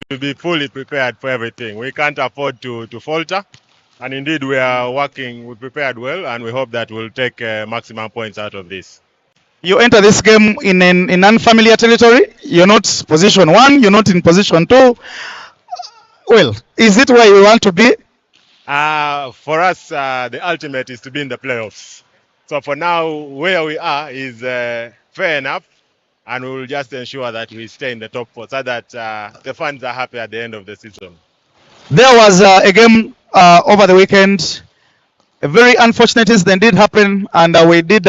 to be fully prepared for everything. We can't afford to falter. And indeed, we are working, we prepared well, and we hope that we'll take maximum points out of this. You enter this game in unfamiliar territory. You're not position one, you're not in position two. Well, is it where you want to be? For us, the ultimate is to be in the playoffs. So for now, where we are is fair enough, and we will just ensure that we stay in the top four so that the fans are happy at the end of the season. There was a game over the weekend. A very unfortunate incident did happen, and we did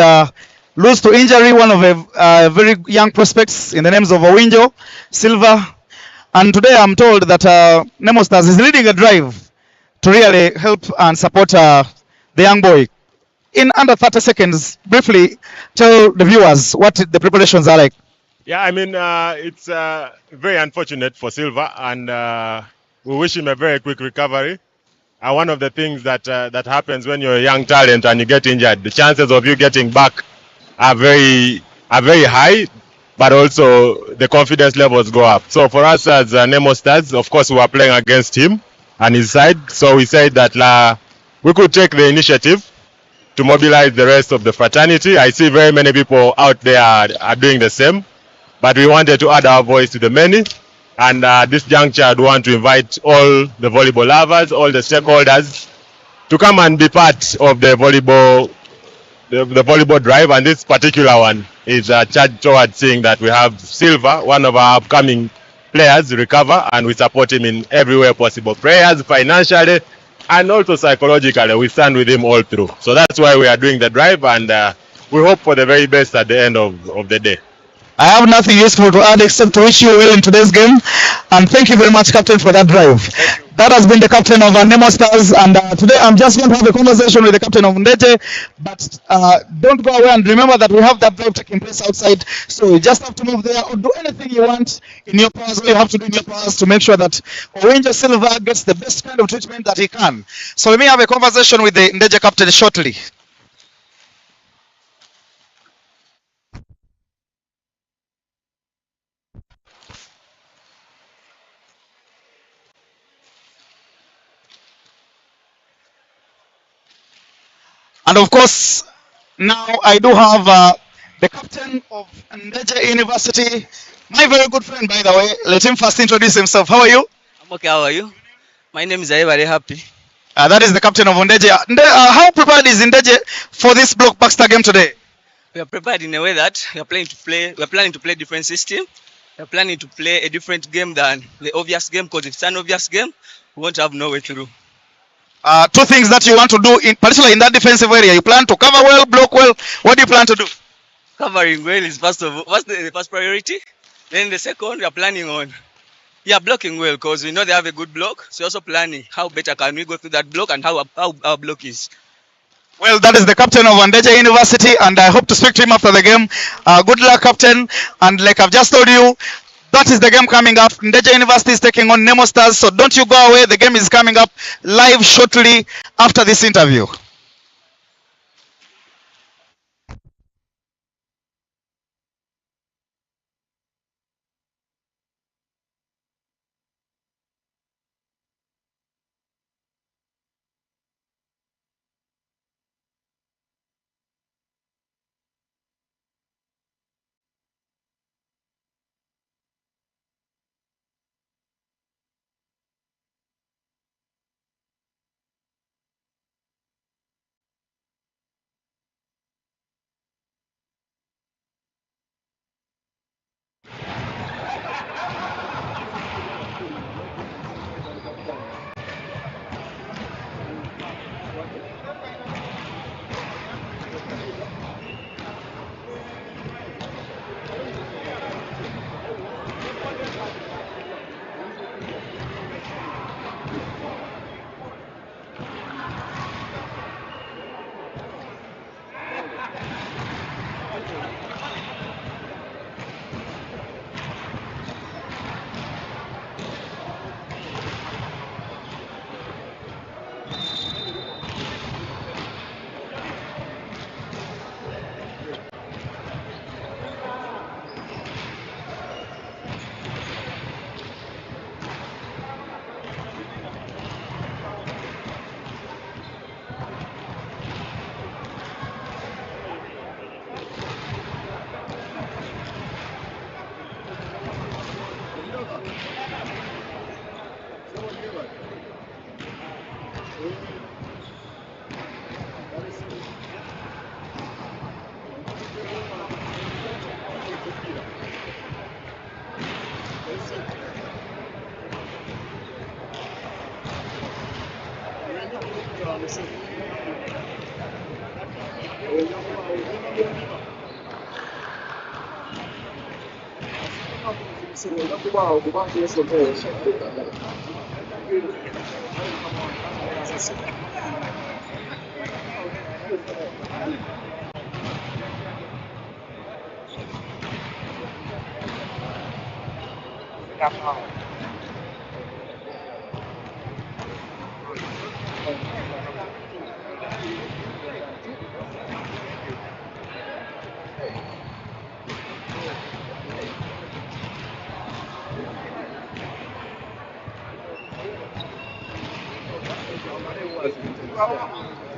lose to injury one of a very young prospects in the names of Owinjo Silva. And today I'm told that Nemo Stars is leading a drive to really help and support the young boy. In under 30 seconds, briefly tell the viewers what the preparations are like. Yeah, I mean, it's very unfortunate for Silva, and we wish him a very quick recovery. One of the things that happens when you're a young talent and you get injured, the chances of you getting back are very high, but also the confidence levels go up. So for us as Nemo Stars, of course, we are playing against him and his side. So we said that we could take the initiative to mobilize the rest of the fraternity. I see very many people out there are doing the same, but we wanted to add our voice to the many. And this juncture, I'd want to invite all the volleyball lovers, all the stakeholders to come and be part of the volleyball drive. And this particular one is charged towards seeing that we have Silva, one of our upcoming players, recover, and we support him in every way possible. Prayers, financially, and also psychologically. We stand with him all through. So that's why we are doing the drive, and we hope for the very best at the end of the day. I have nothing useful to add except to wish you well in today's game, and thank you very much, Captain, for that drive. That has been the captain of Nemo Stars, and today I'm just going to have a conversation with the captain of Ndejje, but don't go away, and remember that we have that drive taking place outside, so you just have to move there or do anything you want in your powers. All you have to do in your powers to make sure that Owinjo Silva gets the best kind of treatment that he can. So let me have a conversation with the Ndejje captain shortly. And of course, now I do have the captain of Ndejje University, my very good friend, by the way. Let him first introduce himself. How are you? I'm okay, how are you? My name is very happy. That is the captain of Ndejje. How prepared is Ndejje for this blockbuster game today? We are prepared in a way that we are planning to play different system. We are planning to play a different game than the obvious game, because if it's an obvious game, we won't have no way through. Two things that you want to do, in particular in that defensive area. You plan to cover well, block well. What do you plan to do? Covering well is what's the first priority. Then the second, we are planning on blocking well, because we know they have a good block. So also planning how better can we go through that block and how our block is. Well, that is the captain of Ndejje University, and I hope to speak to him after the game. Good luck, captain. And like I've just told you, that is the game coming up. Ndejje University is taking on Nemo Stars, so don't you go away. The game is coming up live shortly after this interview.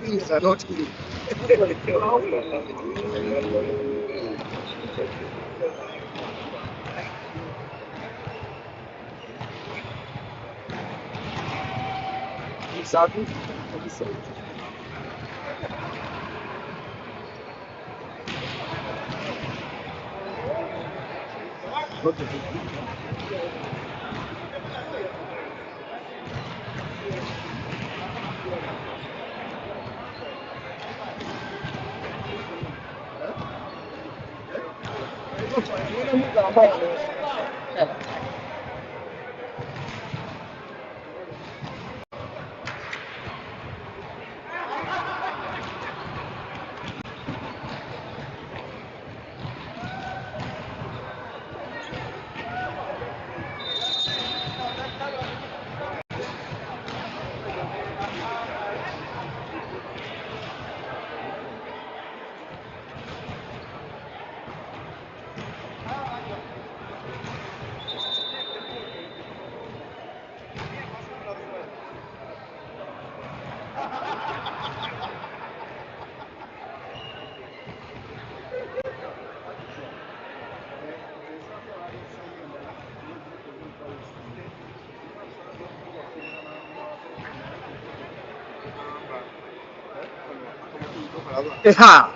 Things are not easy. Sabe? Ha.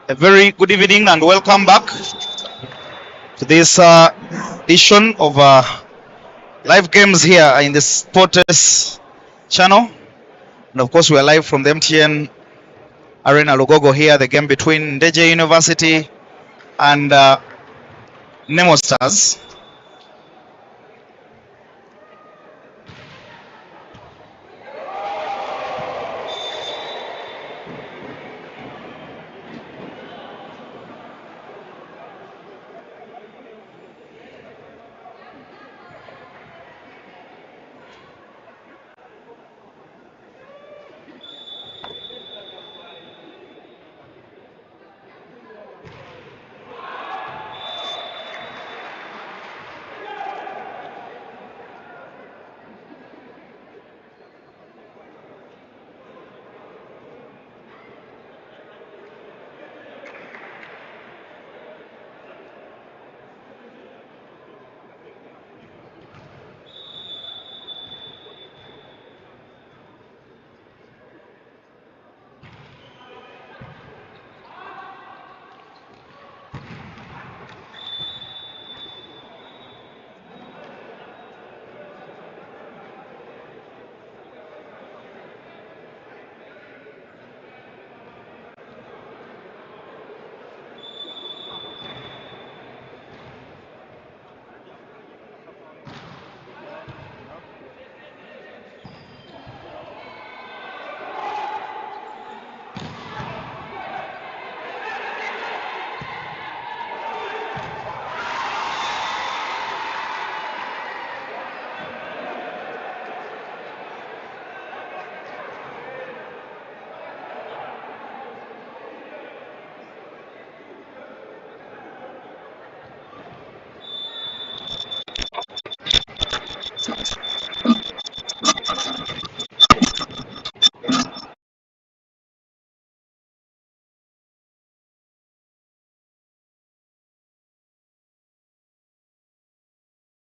A very good evening and welcome back to this edition of live games here in the Sports channel. And of course, we are live from the MTN Arena LUGOGO here, the game between Ndejje University and Nemo Stars.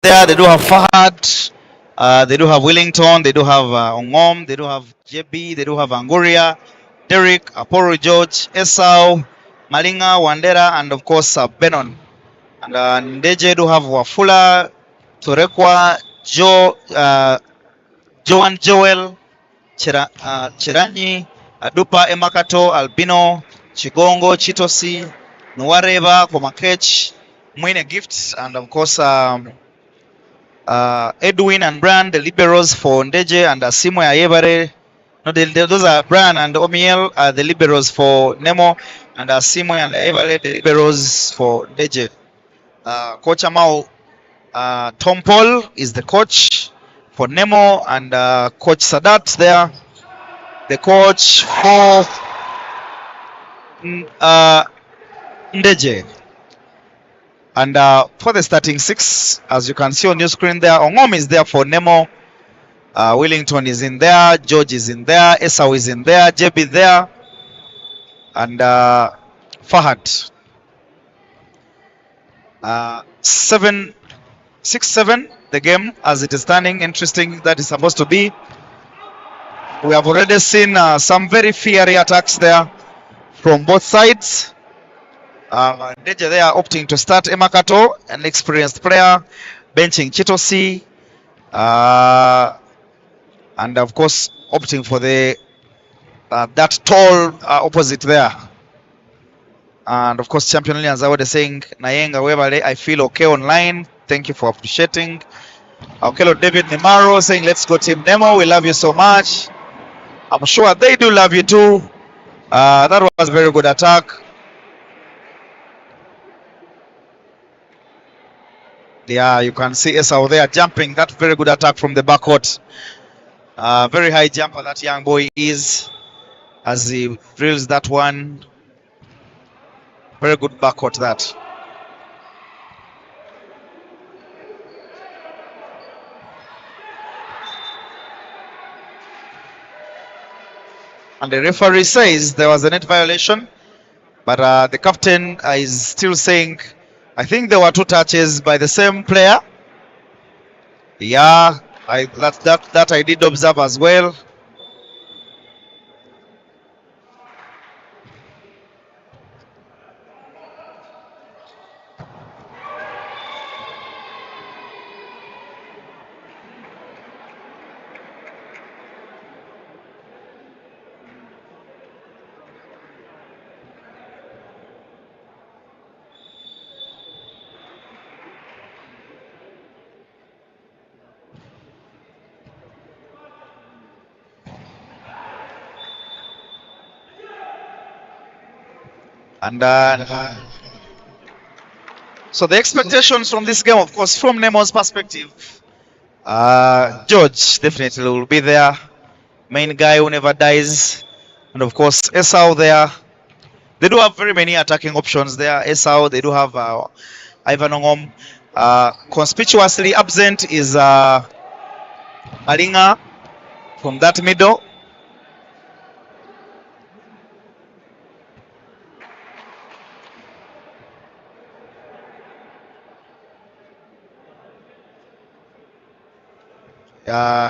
There they do have Fahad, they do have Wellington, they do have Ongom, they do have JB, they do have Angoria, Derek, Aporo George, Esau, Malinga, Wandera, and of course Benon. And Ndejje do have Wafula, Torekwa, Joan Joel, Chiranyi, Adupa, Emakato, Albino, Chigongo, Chitosi, Nuareva, Komakech, Mwine Gifts, and of course Edwin and Brian, the liberos for Ndejje, and Asimwe Ayebare. No, those are Brian and Omiel are the liberos for Nemo, and Asimwe and Ayebare the liberos for Ndejje. Coach Amao, Tom Paul is the coach for Nemo, and Coach Sadat there, the coach for Ndejje. And for the starting six, as you can see on your screen there, Ongom is there for Nemo, Willington is in there, George is in there, Esau is in there, JB there, and Fahad. 6-7 the game as it is standing. Interesting that is supposed to be. We have already seen some very fiery attacks there from both sides. Ndejje they are opting to start Emakato, an experienced player, benching Chitosi, and of course opting for the that tall opposite there. And of course, Champion Lilian Zawade saying, Nayenga Webale, I feel okay online. Thank you for appreciating. Okelo David Nemaro saying, let's go Team Nemo. We love you so much. I'm sure they do love you too. That was a very good attack. Yeah, you can see Esau there jumping. That very good attack from the backcourt. Very high jumper that young boy is as he drills that one. Very good backcourt that. And the referee says there was a net violation, but the captain is still saying, I think there were two touches by the same player. Yeah, that I did observe as well. And so the expectations from this game, of course, from Nemo's perspective, George definitely will be there, main guy who never dies, and of course Esau there. They do have very many attacking options there. Esau, they do have Ivan Ongom. Conspicuously absent is Alinga from that middle.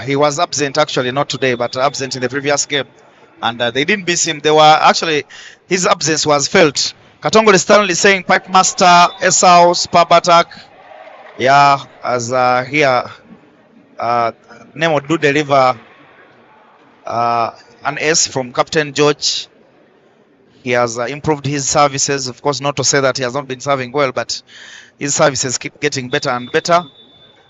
He was absent actually, not today, but absent in the previous game. And they didn't miss him. They were actually, his absence was felt. Katongole Stanley saying Pipe Master, Esau, Spab attack. Yeah, as here, Nemo do deliver an S from Captain George. He has improved his services. Of course, not to say that he has not been serving well, but his services keep getting better and better.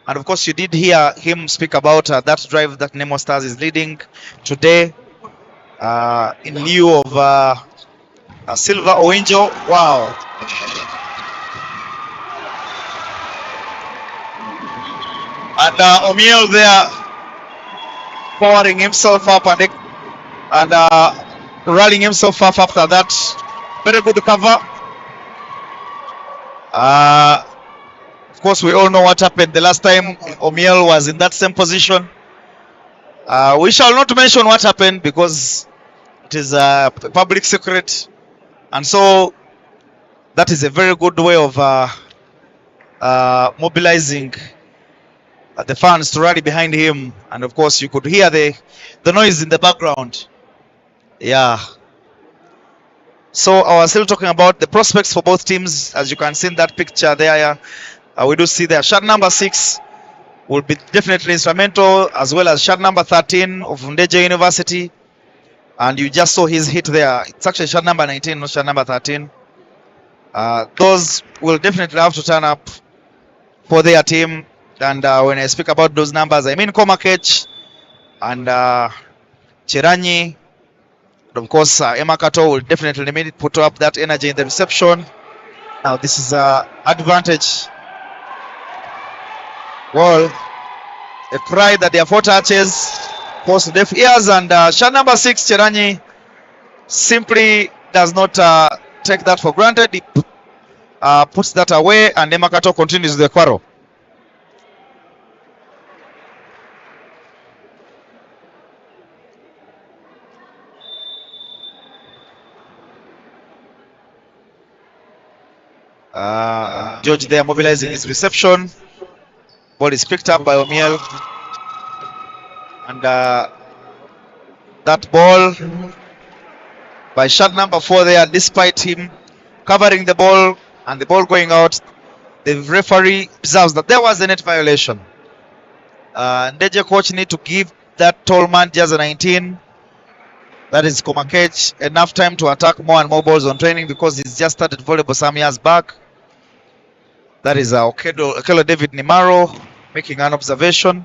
And of course, you did hear him speak about that drive that Nemo Stars is leading today in lieu of Silver Owenjo. Wow. And Omiel there powering himself up and rallying himself up after that. Very good cover. Of course, we all know what happened the last time Omiel was in that same position. We shall not mention what happened because it is a public secret. And so that is a very good way of mobilizing the fans to rally behind him. And of course, you could hear the noise in the background. Yeah. So I was still talking about the prospects for both teams. As you can see in that picture there, we do see there shot number 6 will be definitely instrumental, as well as shot number 13 of Ndejje University. And you just saw his hit there. It's actually shot number 19, not shot number 13. Those will definitely have to turn up for their team. And when I speak about those numbers, I mean Komakech and Chiranyi. Of course, Emakato will definitely need to put up that energy in the reception. Now this is advantage. Well, a try that there are 4 touches, post deaf ears, and shot number 6, Chiranyi, simply does not take that for granted. He puts that away, and Emakato continues the quarrel. George there mobilizing his reception. Ball is picked up by Omiel. And that ball by shot number 4 there, despite him covering the ball and the ball going out, the referee observes that there was a net violation. Ndejje coach need to give that tall man jersey 19, that is Komakech, enough time to attack more and more balls on training, because he's just started volleyball some years back. That is Okelo David Nimaro making an observation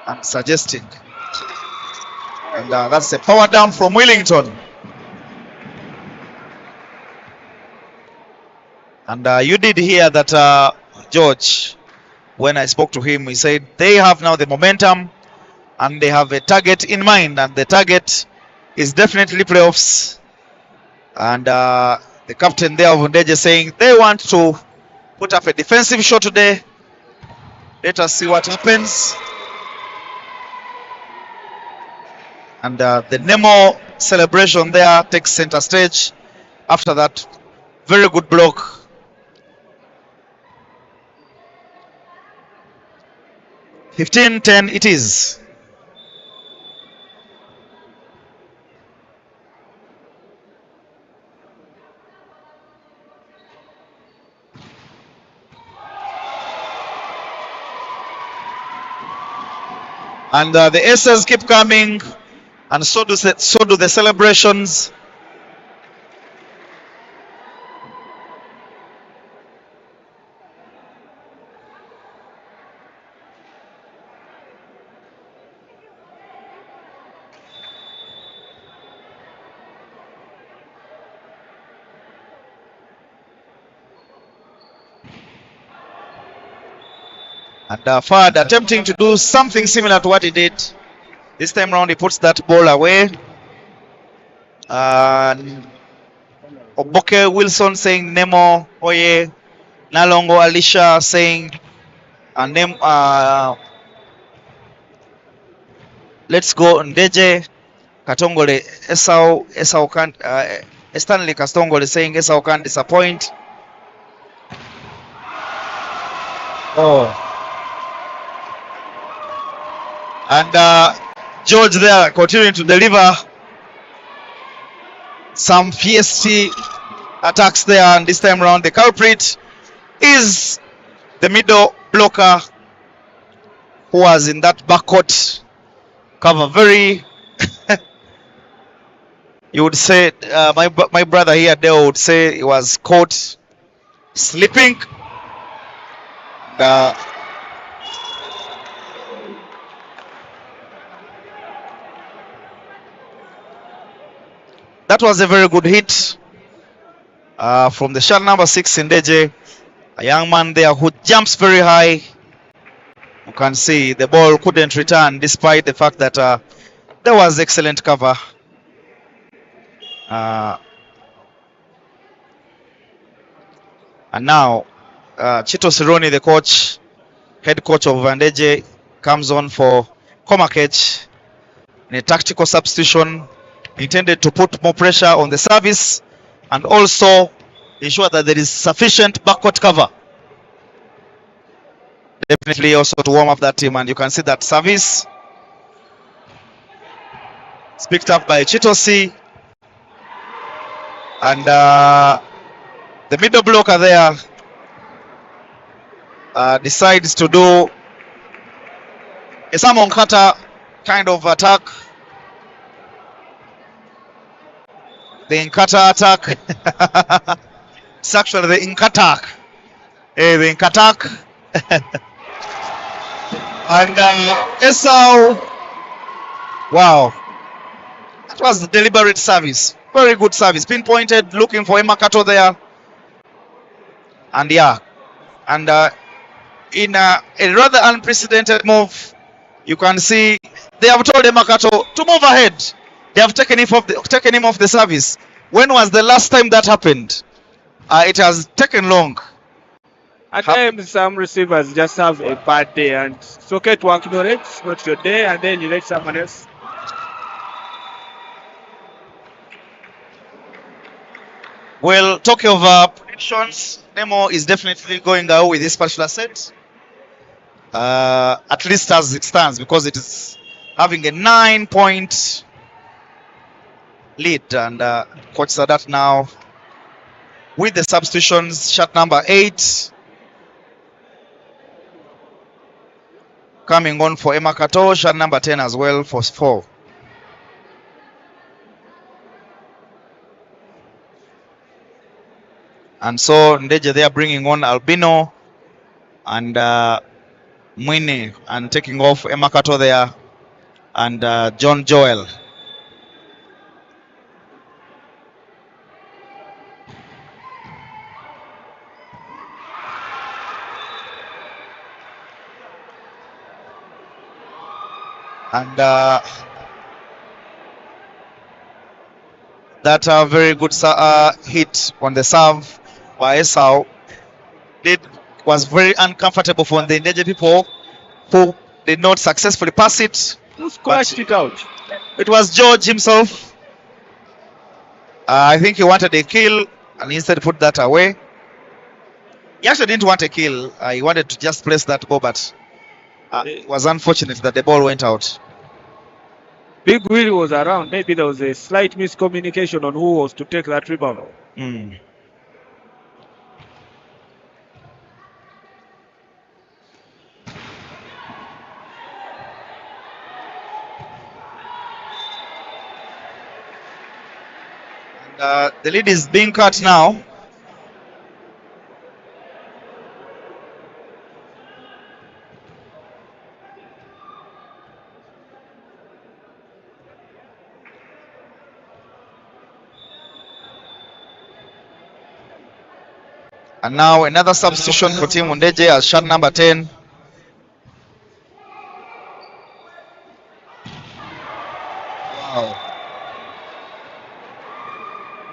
and suggesting. And that's a power down from Wellington. And you did hear that George, when I spoke to him, he said they have now the momentum and they have a target in mind, and the target is definitely playoffs. And the captain there of Ndejje saying they want to put up a defensive shot today. Let us see what happens. And the Nemo celebration there takes center stage after that very good block. (15-10) it is. And the aces keep coming, and so do the celebrations. And Fad attempting to do something similar to what he did. This time round he puts that ball away. Oboke Wilson saying Nemo Oye. Nalongo Alicia saying let's go Ndejje. Katongole Esau can't Stanley Kastongole saying Esau can't disappoint. Oh. And George there continuing to deliver some PST attacks there, and this time around the culprit is the middle blocker who was in that backcourt cover. Very you would say my brother here Dale would say he was caught sleeping. That was a very good hit from the shot number 6 Ndejje, a young man there who jumps very high. You can see the ball couldn't return despite the fact that there was excellent cover. And now Chito Sironi, the coach, head coach of Ndejje, comes on for Komakech in a tactical substitution intended to put more pressure on the service and also ensure that there is sufficient backcourt cover. Definitely also to warm up that team, and you can see that service is picked up by Chitosi, and the middle blocker there decides to do a Samon Kata kind of attack. The Inkata attack. It's actually the Inkatak. The Inkatak. And Esau, wow, that was the deliberate service. Very good service. Pinpointed, looking for Emakato there. And yeah, and in a rather unprecedented move, you can see they have told Emakato to move ahead. They have taken him off the service. When was the last time that happened? It has taken long. At times, some receivers just have a bad day, and it's okay to acknowledge it's not your day, and then you let someone else. Well, talking of predictions, Nemo is definitely going out with this particular set. At least as it stands, because it is having a 9-point lead. And Coach Sadat now with the substitutions, shot number 8 coming on for Emakato, shot number 10 as well for 4. And so Ndejje they are bringing on Albino and Mwini, and taking off Emakato there, and John Joel. And that very good hit on the serve by Esau was very uncomfortable for the Ndejje people, who did not successfully pass it. Who scratched it out? It was George himself. I think he wanted a kill and instead put that away. He actually didn't want a kill. He wanted to just place that ball, but it was unfortunate that the ball went out. Big Willie was around. Maybe there was a slight miscommunication on who was to take that rebound. The lead is being cut now. And now another substitution for Team Ndejje as shot number 10. Wow.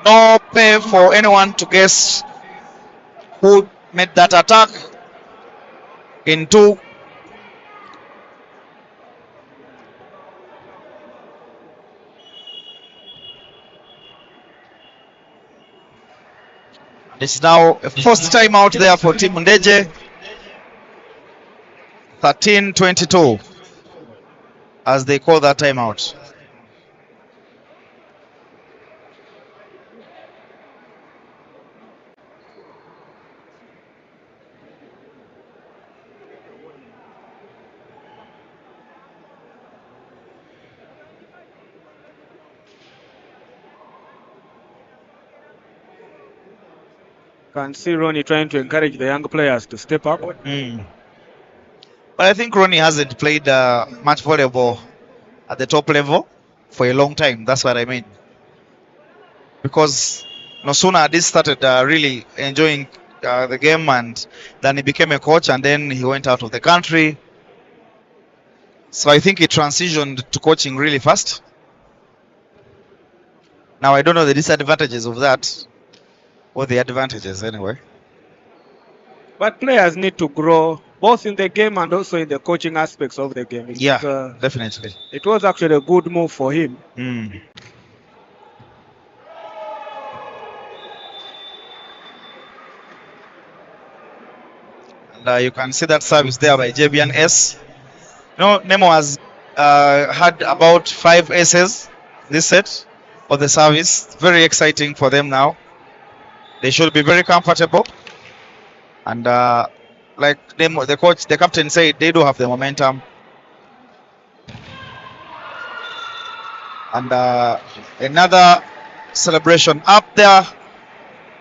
No pay for anyone to guess who made that attack. In 2. It's now a first time out there for Team Ndejje. 13-22 as they call that timeout. Can see Ronnie trying to encourage the young players to step up. But I think Ronnie hasn't played much volleyball at the top level for a long time. That's what I mean. Because no sooner this started really enjoying the game, and then he became a coach, and then he went out of the country. So I think he transitioned to coaching really fast. Now I don't know the disadvantages of that, or the advantages anyway. But players need to grow both in the game and also in the coaching aspects of the game. Yeah, definitely. It was actually a good move for him. And you can see that service there by JBN S. You know, Nemo has had about 5 aces this set for the service. Very exciting for them now. They should be very comfortable. And like Nemo, the coach, the captain said, they do have the momentum. And another celebration up there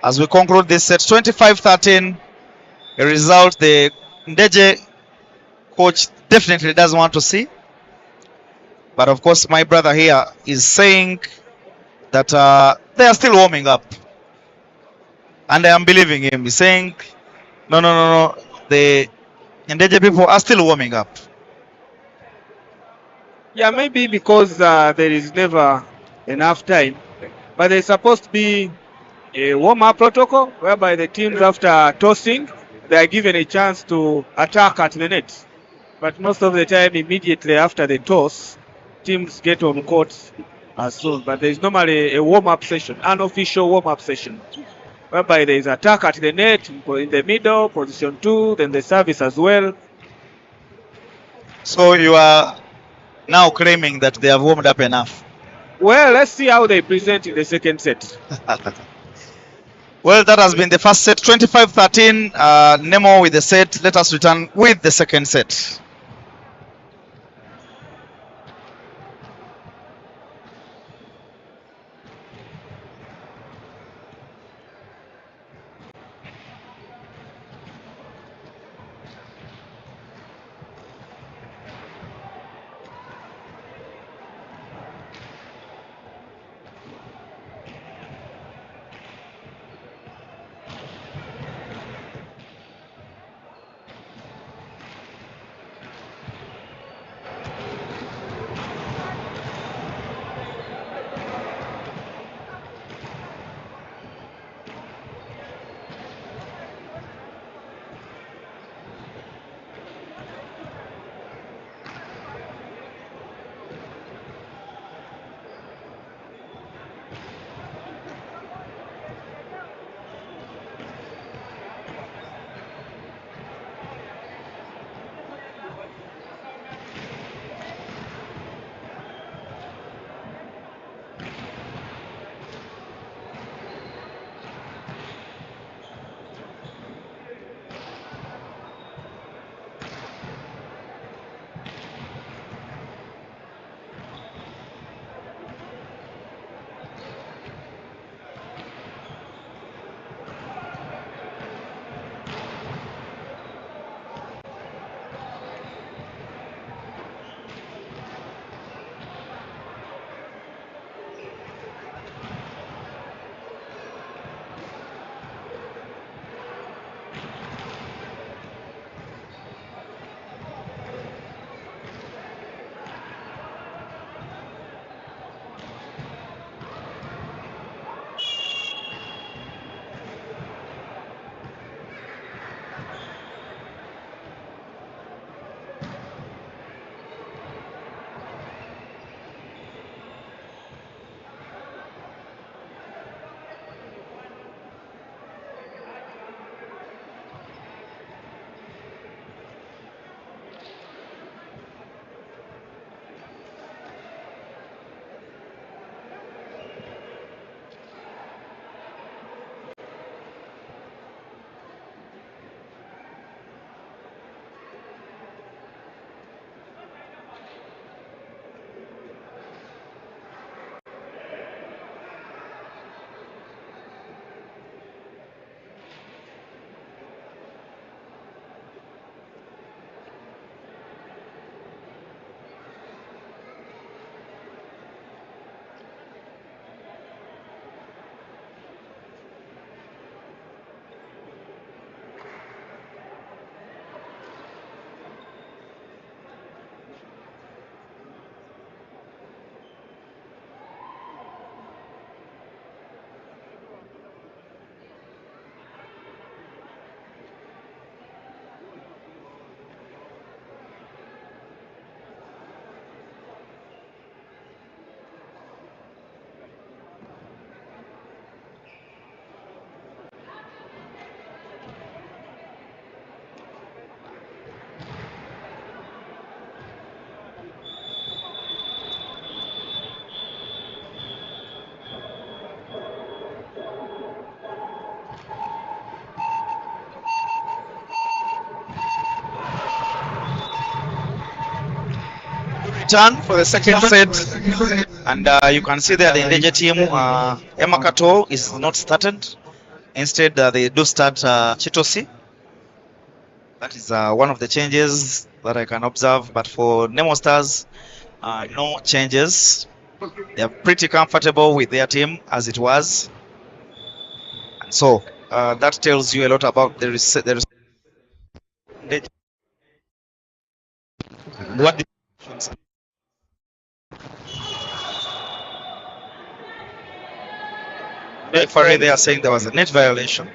as we conclude this set. 25-13. A result the Ndejje coach definitely doesn't want to see. But of course, my brother here is saying that they are still warming up. And I am believing him. He's saying, no, no, no, no. The Ndejje people are still warming up. Yeah, maybe because there is never enough time. But there's supposed to be a warm-up protocol whereby the teams, after tossing, they are given a chance to attack at the net. But most of the time, immediately after the toss, teams get on court as soon. But there's normally a warm-up session, unofficial warm-up session, whereby there is attack at the net, in the middle, position 2, then the service as well. So you are now claiming that they have warmed up enough. Well, let's see how they present in the second set. Well, that has been the first set. 25-13. Nemo with the set. Let us return with the second set. Return for the second set, and you can see that the Ndejje team, Emakato is not started. Instead, they do start Chitosi. That is one of the changes. that I can observe. But for Nemo Stars, no changes. They are pretty comfortable with their team as it was. And so that tells you a lot about the what the referee they are saying there was a net violation.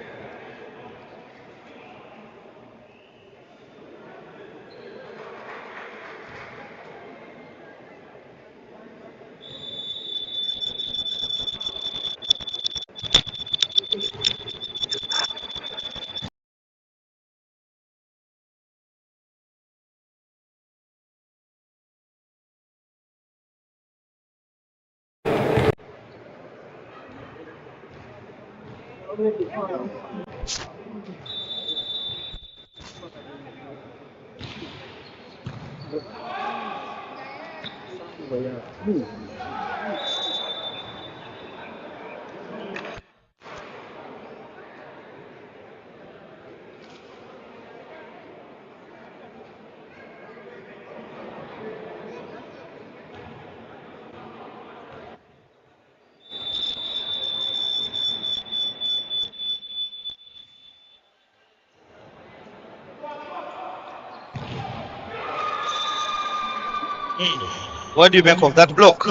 What do you make of that block?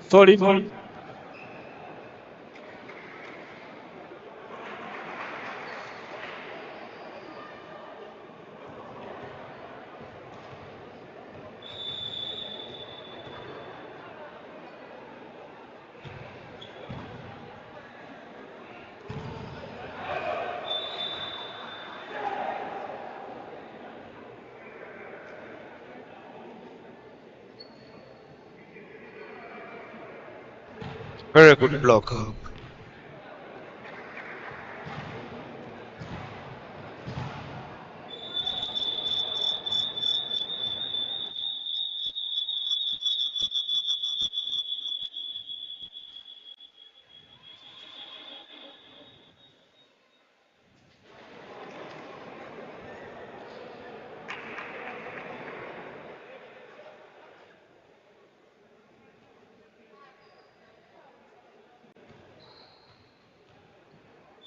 Solid. Very good block.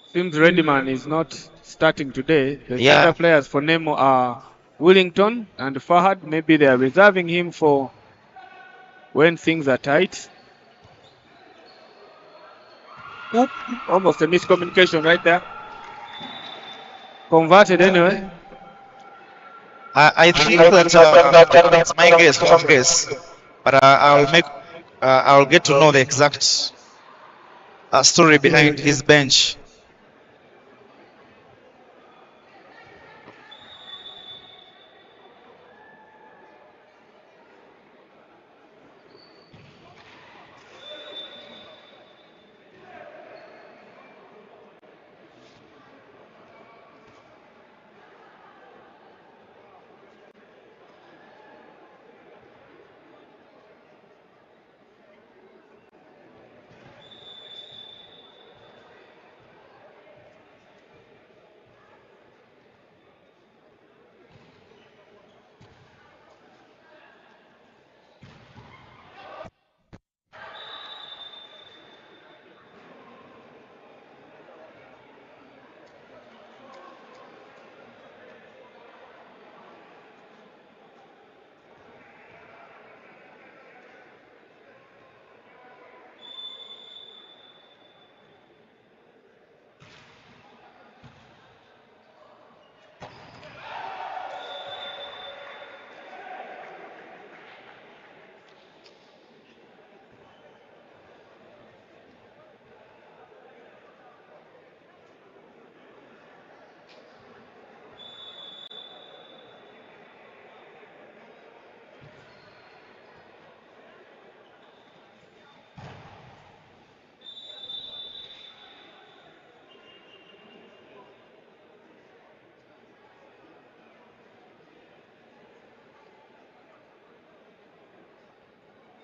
Seems Redman is not starting today. The Yeah. center players for Nemo are Willington and Fahad. Maybe they are reserving him for when things are tight. Oop, almost a miscommunication right there. Converted anyway. I think that it's my guess, firm guess, but I'll get to know the exact story behind his bench.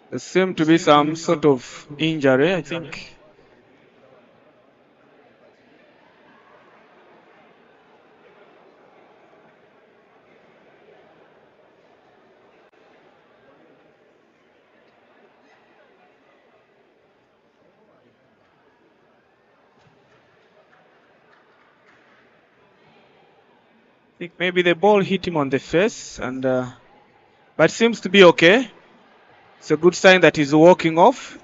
There seemed to be some sort of injury, I think. think maybe the ball hit him on the face, and but seems to be okay. It's a good sign that he's walking off.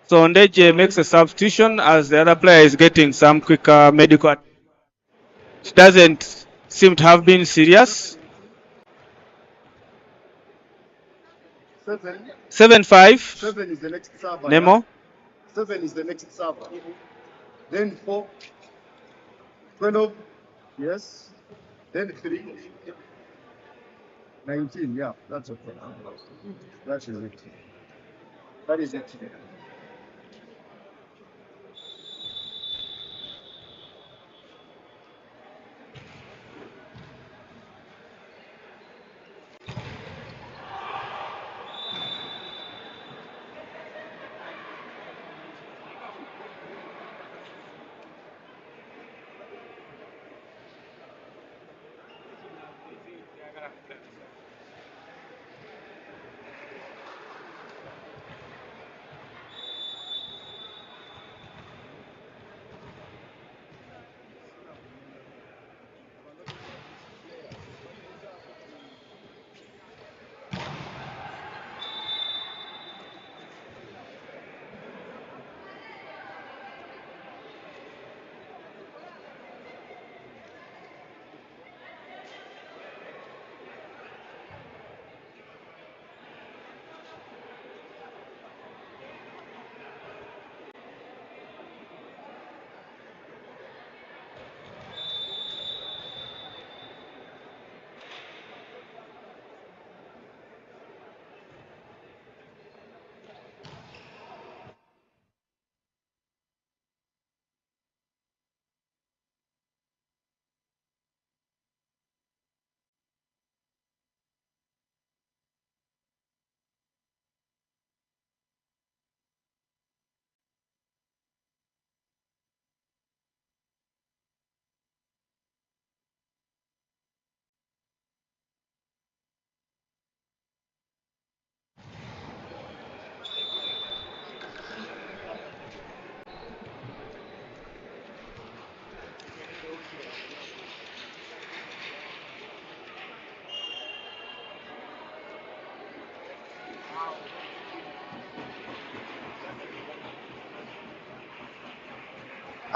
So Ndejje makes a substitution as the other player is getting some quick medical. It doesn't seem to have been serious. 7-5. 7 is the next server. Nemo. 7 is the next server. Then 4. 12. Yes. Then 3. 19. Yeah, that's okay. That is it. That is it.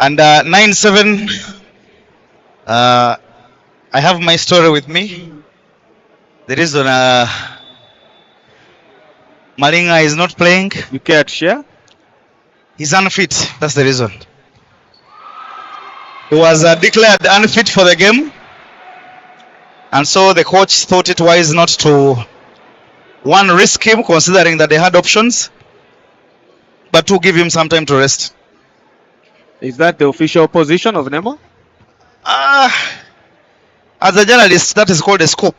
And 9-7. I have my story with me. The reason Malinga is not playing, You care to share? he's unfit. That's the reason. He was declared unfit for the game, and so the coach thought it wise not to risk him, considering that they had options, but to give him some time to rest. Is that the official position of Nemo? As a journalist, that is called a scoop.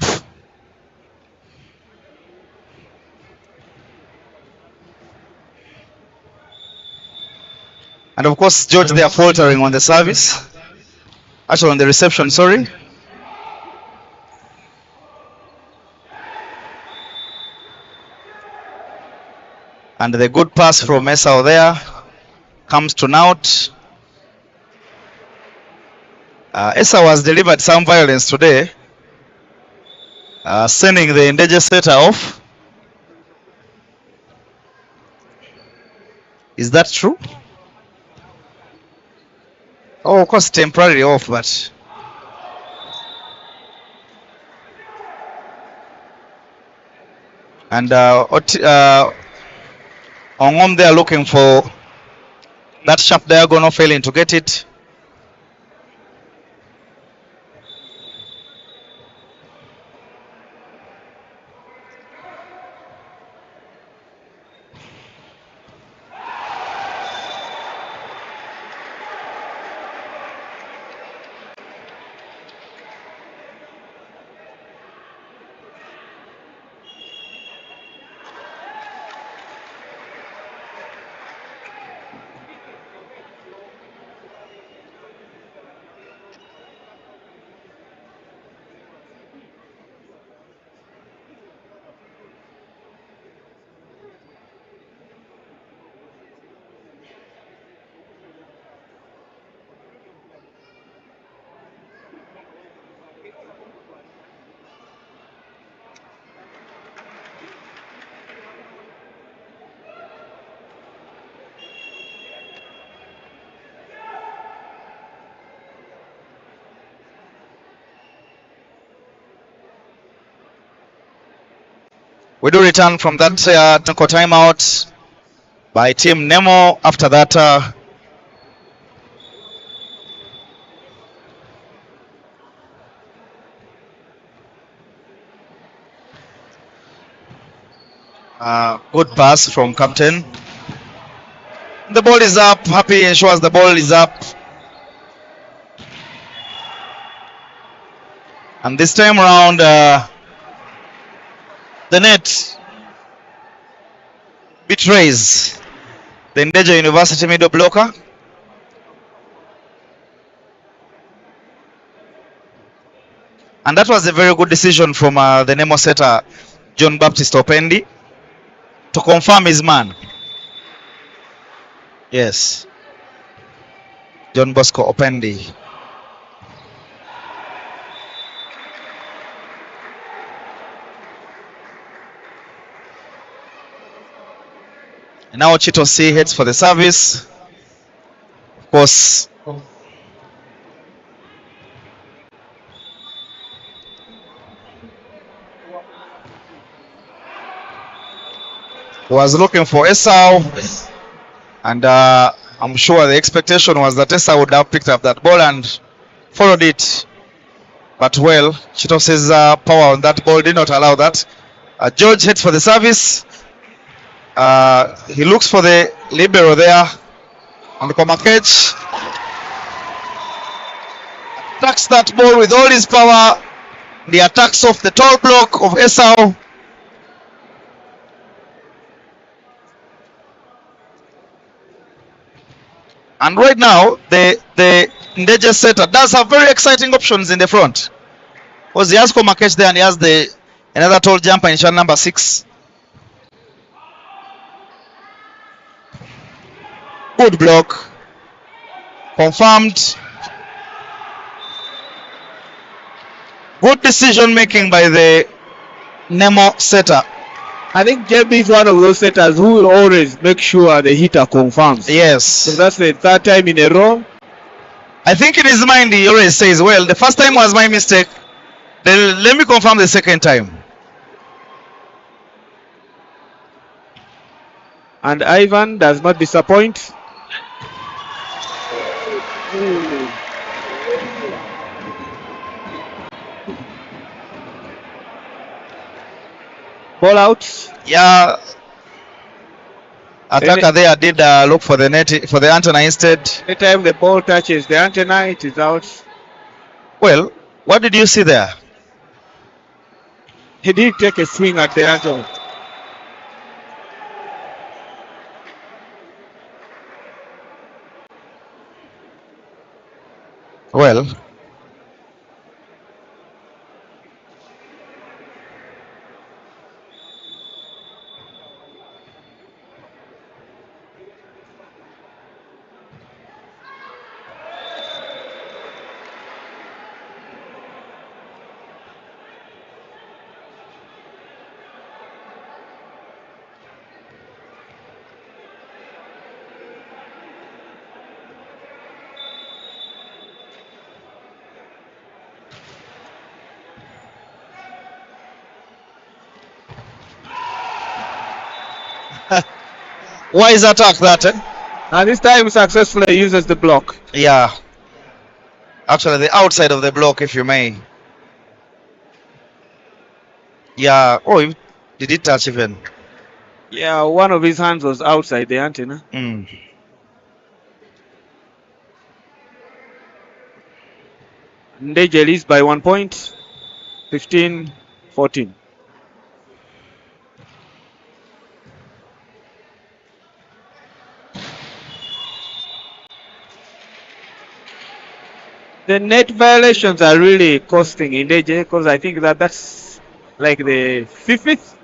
And of course, George, they are faltering on the service. Actually, on the reception, sorry. And the good pass from Esau there comes to Naut. Esau has delivered some violence today, sending the Ndejje setter off. Is that true? Oh, of course, temporarily off, but and Ongom, they are looking for That sharp diagonal failing to get it. We do return from that technical timeout by Team Nemo. After that, good pass from captain. The ball is up. Happy ensures the ball is up. And this time around, the net betrays the Ndejje University middle blocker. And that was a very good decision from the Nemo setter, John Baptist Opendi, to confirm his man. Yes. John Bosco Opendi. And now Chito C heads for the service. Of course, he was looking for Esau, and I'm sure the expectation was that Esau would have picked up that ball and followed it. But well, Chito's power on that ball did not allow that. George heads for the service. He looks for the libero there, and Komakech attacks that ball with all his power. The attacks off the tall block of Esau. And right now, the Ndejje setter does have very exciting options in the front. Because he has Komakech there and he has another tall jumper in shot number 6. Good block. Confirmed. Good decision making by the Nemo setter. I think JB is one of those setters who will always make sure the hitter confirms. Yes. So that's the third time in a row. I think in his mind he always says, well, the first time was my mistake. Then let me confirm the second time. And Ivan does not disappoint. Ball out. Yeah. Attacker there did look for the net, for the antenna instead. Anytime the ball touches the antenna, it is out. Well, what did you see there? He did take a swing at the antenna. Well, wise attack that. And this time successfully uses the block. Yeah. Actually, the outside of the block, if you may. Yeah. Oh, did it touch even? Yeah, one of his hands was outside the antenna. Mm. Ndejje leads by 1 point, 15-14. The net violations are really costing Ndejje because I think that's like the fifth.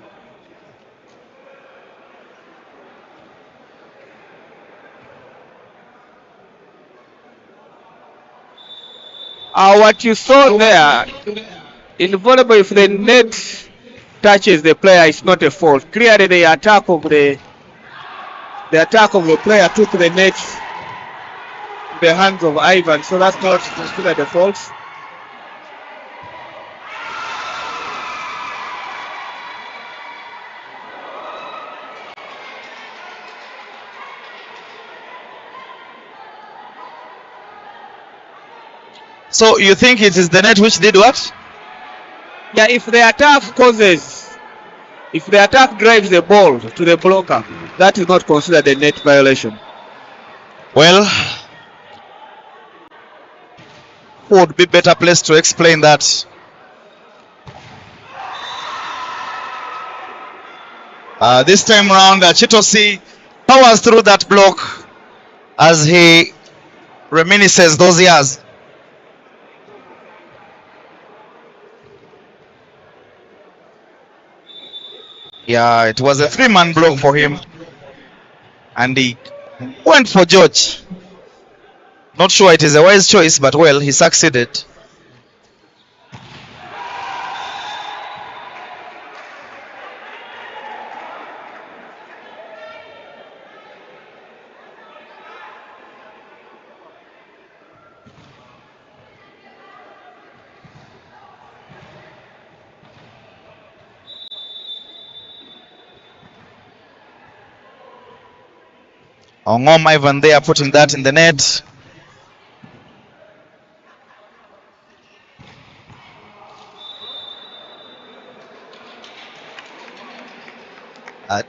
What you saw there in volleyball, if the net touches the player, it's not a fault. Clearly, the attack of the player took the net in the hands of Ivan, so that's not considered a fault. So you think it is the net which did what? Yeah, if the attack drives the ball to the blocker, that is not considered a net violation. Well, who would be better placed to explain that? This time around, Chitosi powers through that block as he reminisces those years. Yeah, it was a 3-man block for him. And he went for George. Not sure it is a wise choice, but well, he succeeded. Ongom Ivan there putting that in the net.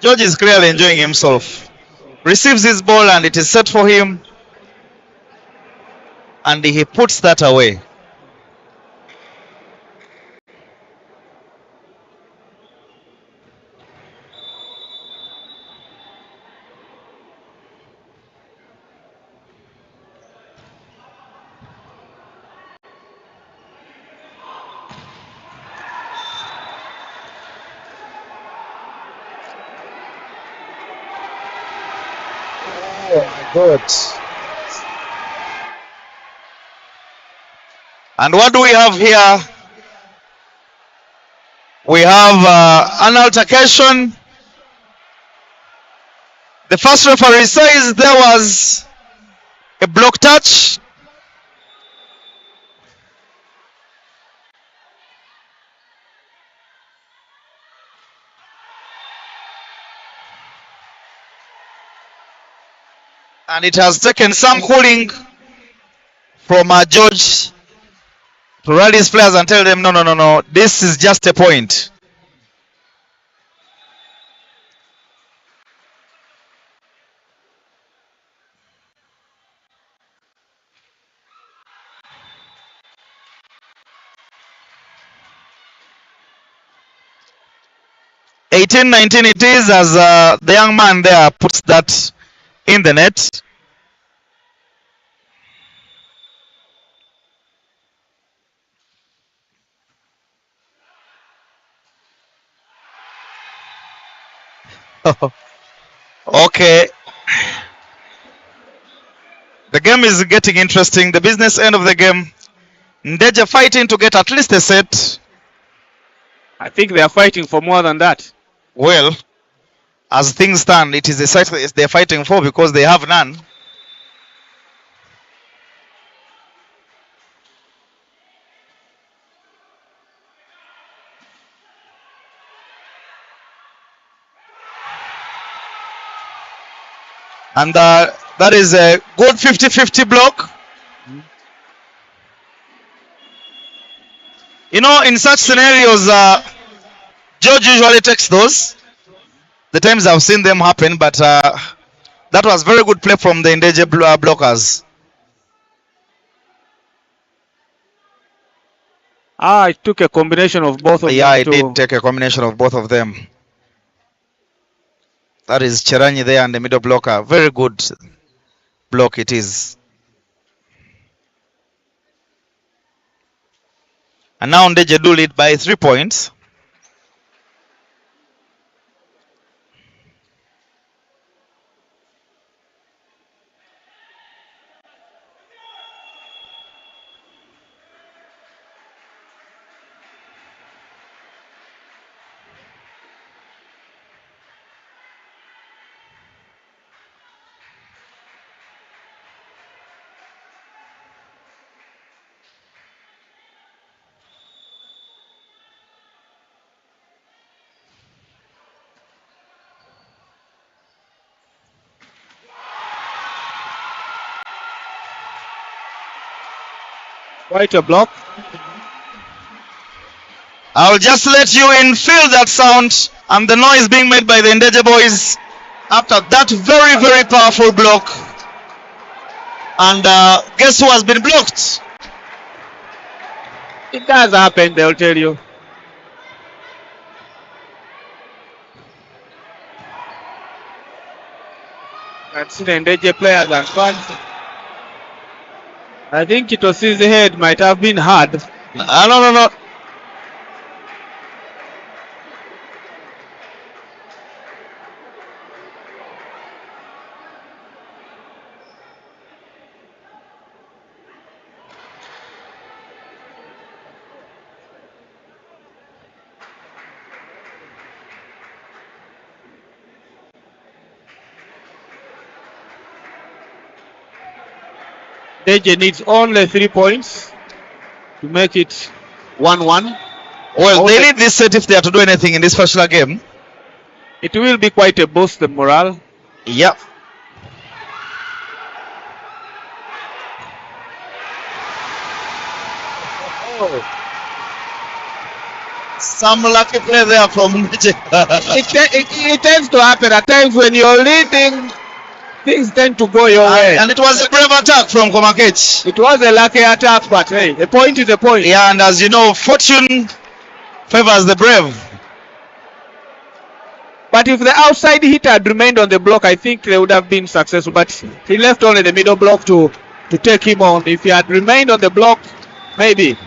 George is clearly enjoying himself. Receives his ball and it is set for him. And he puts that away. Good. And what do we have here? We have an altercation. The first referee says there was a block touch. And it has taken some cooling from George to rally his players and tell them, no, this is just a point. (18-19) it is, as the young man there puts that in the net. Okay. The game is getting interesting. The business end of the game. Ndejje fighting to get at least a set. I think they are fighting for more than that. Well, as things stand, it is a set they're fighting for because they have none. And That is a good 50-50 block. You know, in such scenarios, George usually takes those. The times I've seen them happen, but that was very good play from the Ndejje blockers. It took a combination of both of them. Yeah, it did take a combination of both of them. That is Cheranyi there and the middle blocker. Very good block it is. And now Ndejje do lead by 3 points. Quite a block. I'll just let you in feel that sound and the noise being made by the Ndejje boys after that very, very powerful block. And guess who has been blocked? It does happen, they'll tell you. And see the Ndejje players are fun. I think it was his head might have been hard. No. Ndejje needs only 3 points to make it 1-1. Well, they need this set if they are to do anything in this particular game. It will be quite a boost in morale. Yep. Some lucky play there from Ndejje. It tends to happen at times when you're leading. Things tend to go your way. And it was a brave attack from Komakech. It was a lucky attack, but hey, a point is a point. Yeah, and as you know, fortune favors the brave. But if the outside hit had remained on the block, I think they would have been successful. But he left only the middle block to take him on. If he had remained on the block, maybe.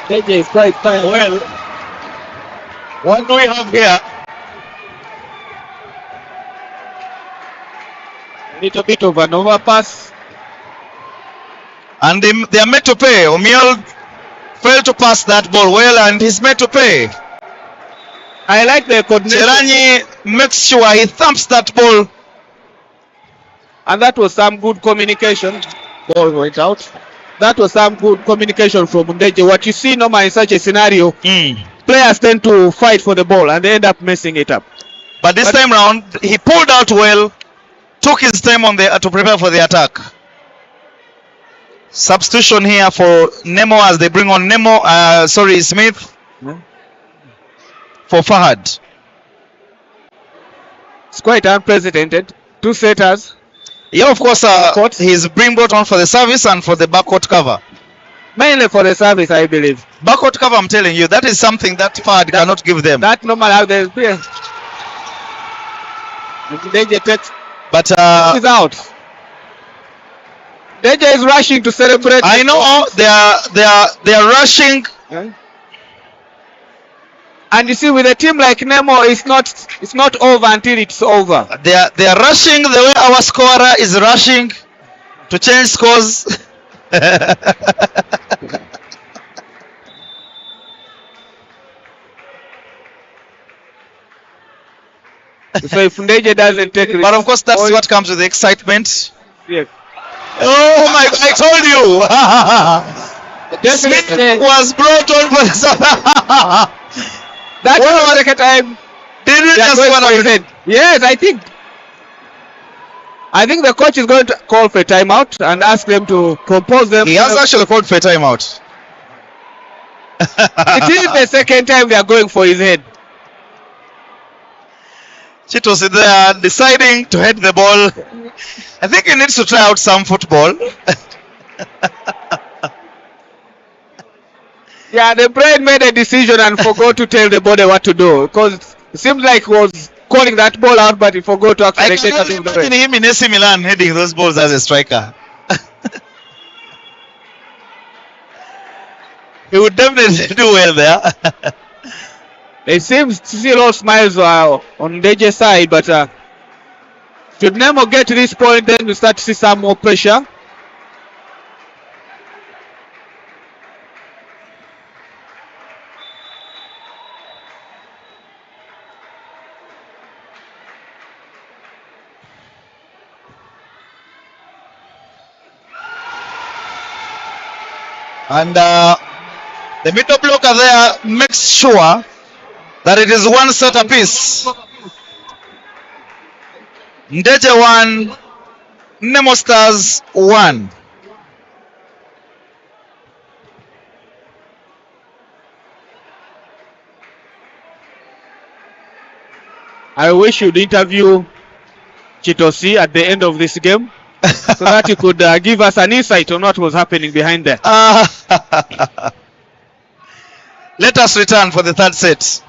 Ndejje is quite fine. Well, what do we have here? A little bit of an overpass. And they are made to pay. Omiel failed to pass that ball well, and he's made to pay. I like the coordination. Cheranyi makes sure he thumps that ball. And that was some good communication. Ball went out. That was some good communication from Ndejje. What you see normally in such a scenario, players tend to fight for the ball and they end up messing it up. But this time round, he pulled out well, took his time on the to prepare for the attack. Substitution here for Nemo as they bring on Smith for Fahad. It's quite unprecedented. 2 setters. Yeah, of course, he's being brought on for the service and for the backcourt cover. Mainly for the service, I believe. Backcourt cover, I'm telling you, that is something that Fahad cannot give them. That normal how they play. Ndejje takes. But he's out. Ndejje is rushing to celebrate. I know they are rushing. Yeah. And you see, with a team like Nemo, it's not over until it's over. They are rushing the way our scorer is rushing to change scores. So if Ndejje doesn't take it, but of course that's what comes with the excitement. Yeah. Oh my! I told you. Smith was brought on for the That Well, was the second time Did you they are just going want for his to? head. Yes, I think the coach is going to call for a timeout and ask them to compose them. He has actually called for a timeout. It is the second time they are going for his head. Chitos is there deciding to head the ball. I think he needs to try out some football. Yeah, the brain made a decision and forgot to tell the body what to do because it seemed like he was calling that ball out, but he forgot to I actually can get out only of the imagine way. him in AC Milan heading those balls as a striker. He would definitely do well there. They seem to see a lot of smiles on Ndejje's side, but should Nemo get to this point, then we start to see some more pressure. And the middle blocker there makes sure that it is one set apiece. Ndejje 1, Nemo Stars 1. I wish you'd interview Chitosi at the end of this game so that he could give us an insight on what was happening behind there. Let us return for the third set.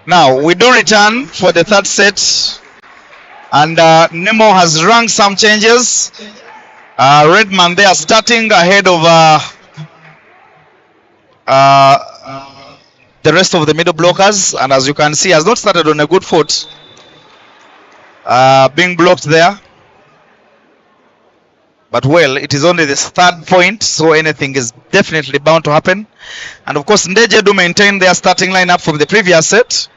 Now we do return for the third set, and Nemo has run some changes. Redman they are starting ahead of the rest of the middle blockers, and as you can see, has not started on a good foot. Being blocked there. But well, it is only the third point, so anything is definitely bound to happen. And of course, Ndejje do maintain their starting lineup from the previous set.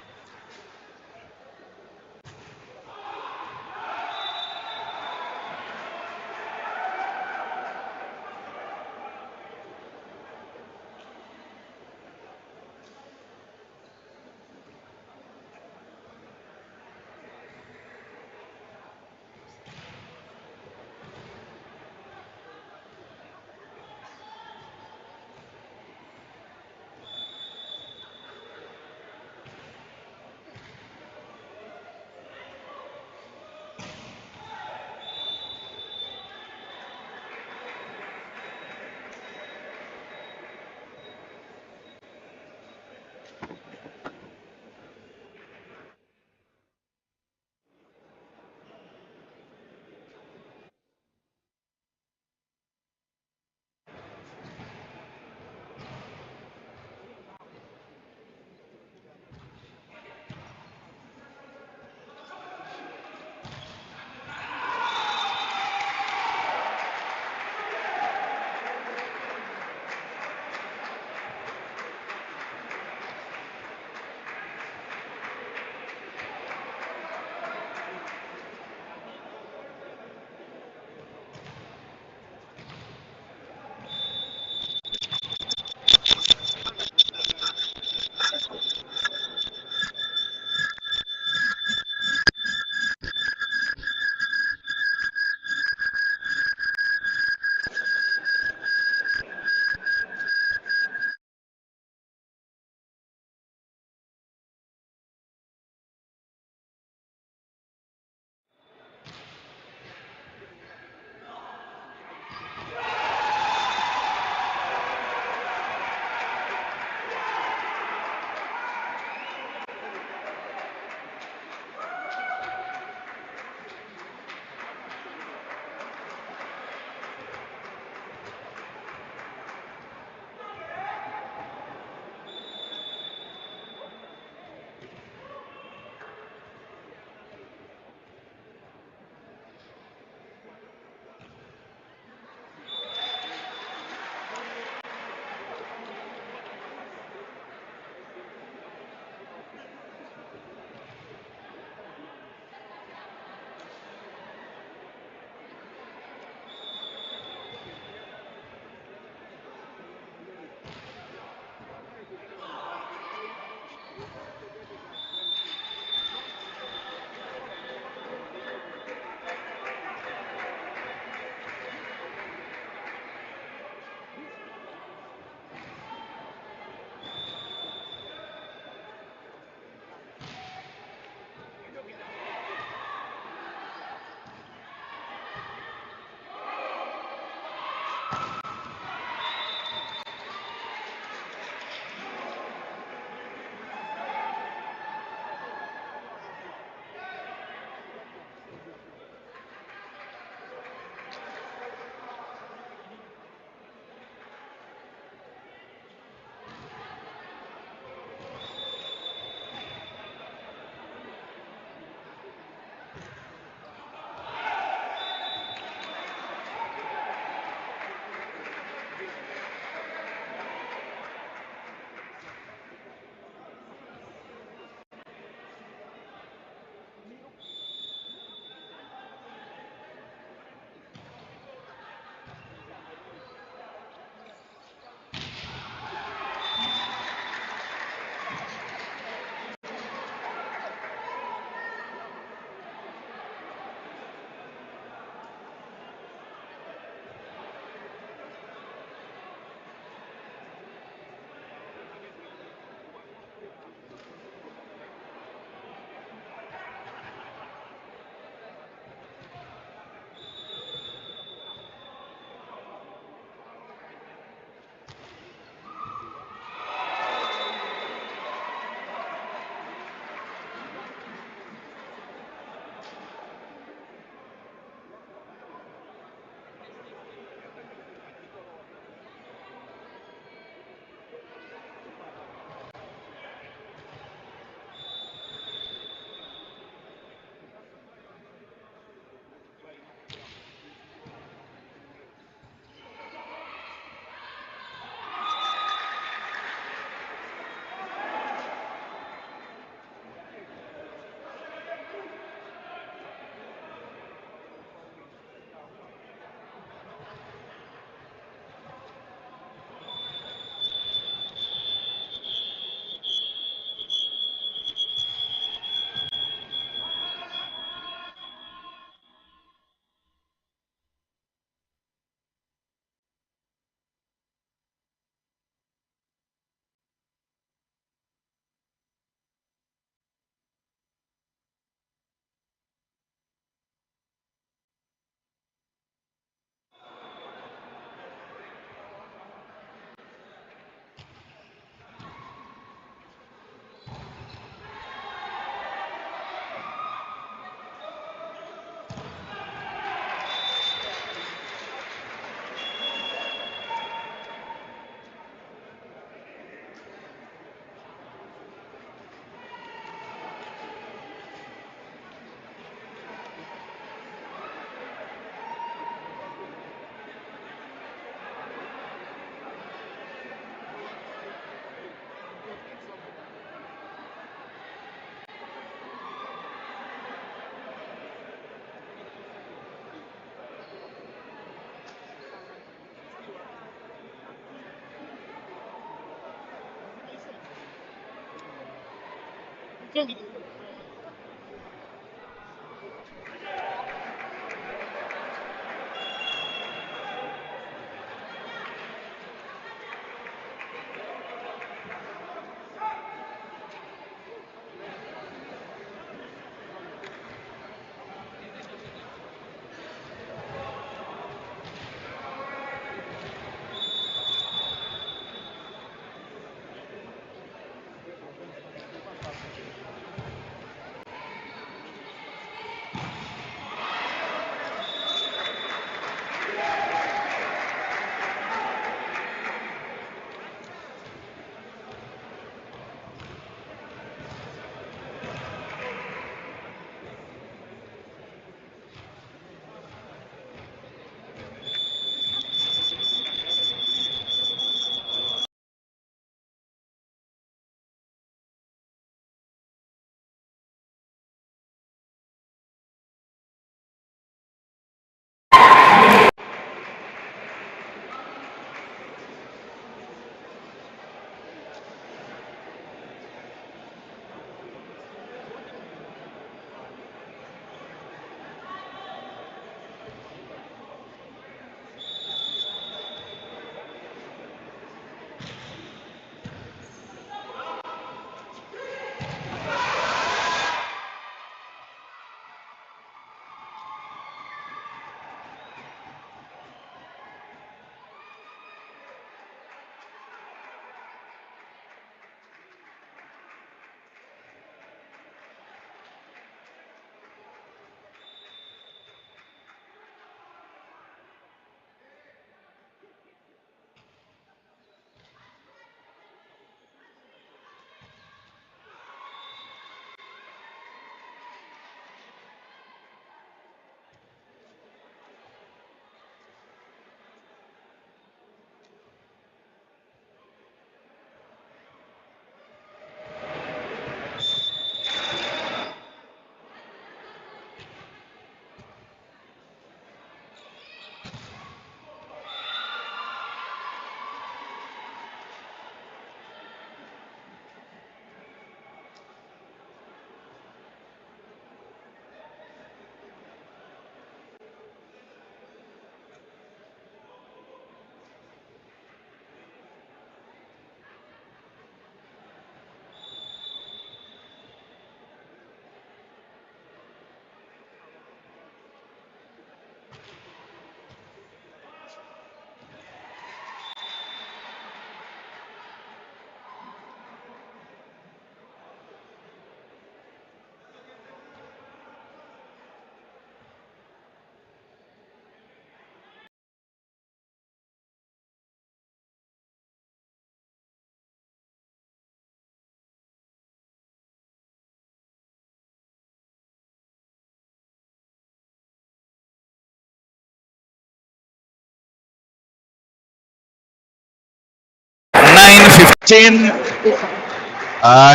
9:15.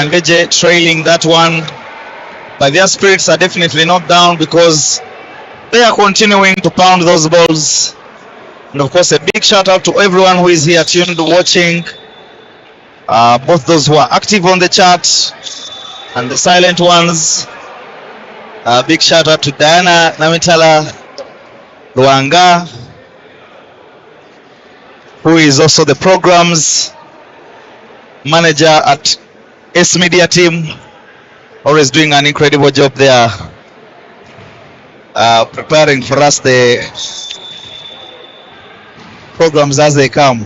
Ndejje trailing that one, but their spirits are definitely not down because they are continuing to pound those balls. And of course, a big shout out to everyone who is here tuned, watching. Both those who are active on the chat and the silent ones. Big shout out to Diana Namitala Luanga, who is also the programs manager at S Media team, always doing an incredible job there, preparing for us the programs as they come.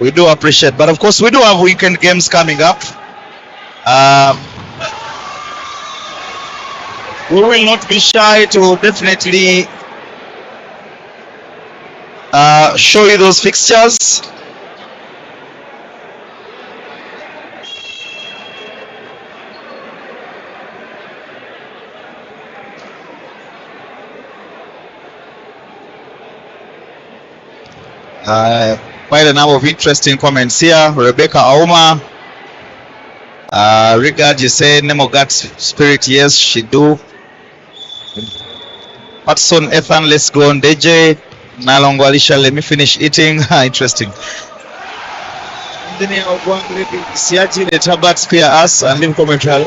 We do appreciate, but of course we do have weekend games coming up. We will not be shy to definitely show you those fixtures. Quite a number of interesting comments here. Rebecca Auma, regard, you say Nemo got spirit. Yes, she do. Patson Ethan, let's go on Ndejje. Nalongo Alicia, let me finish eating. Interesting. Anthony Ogwangli, Siachi, the Tabat spare us and leave commentary.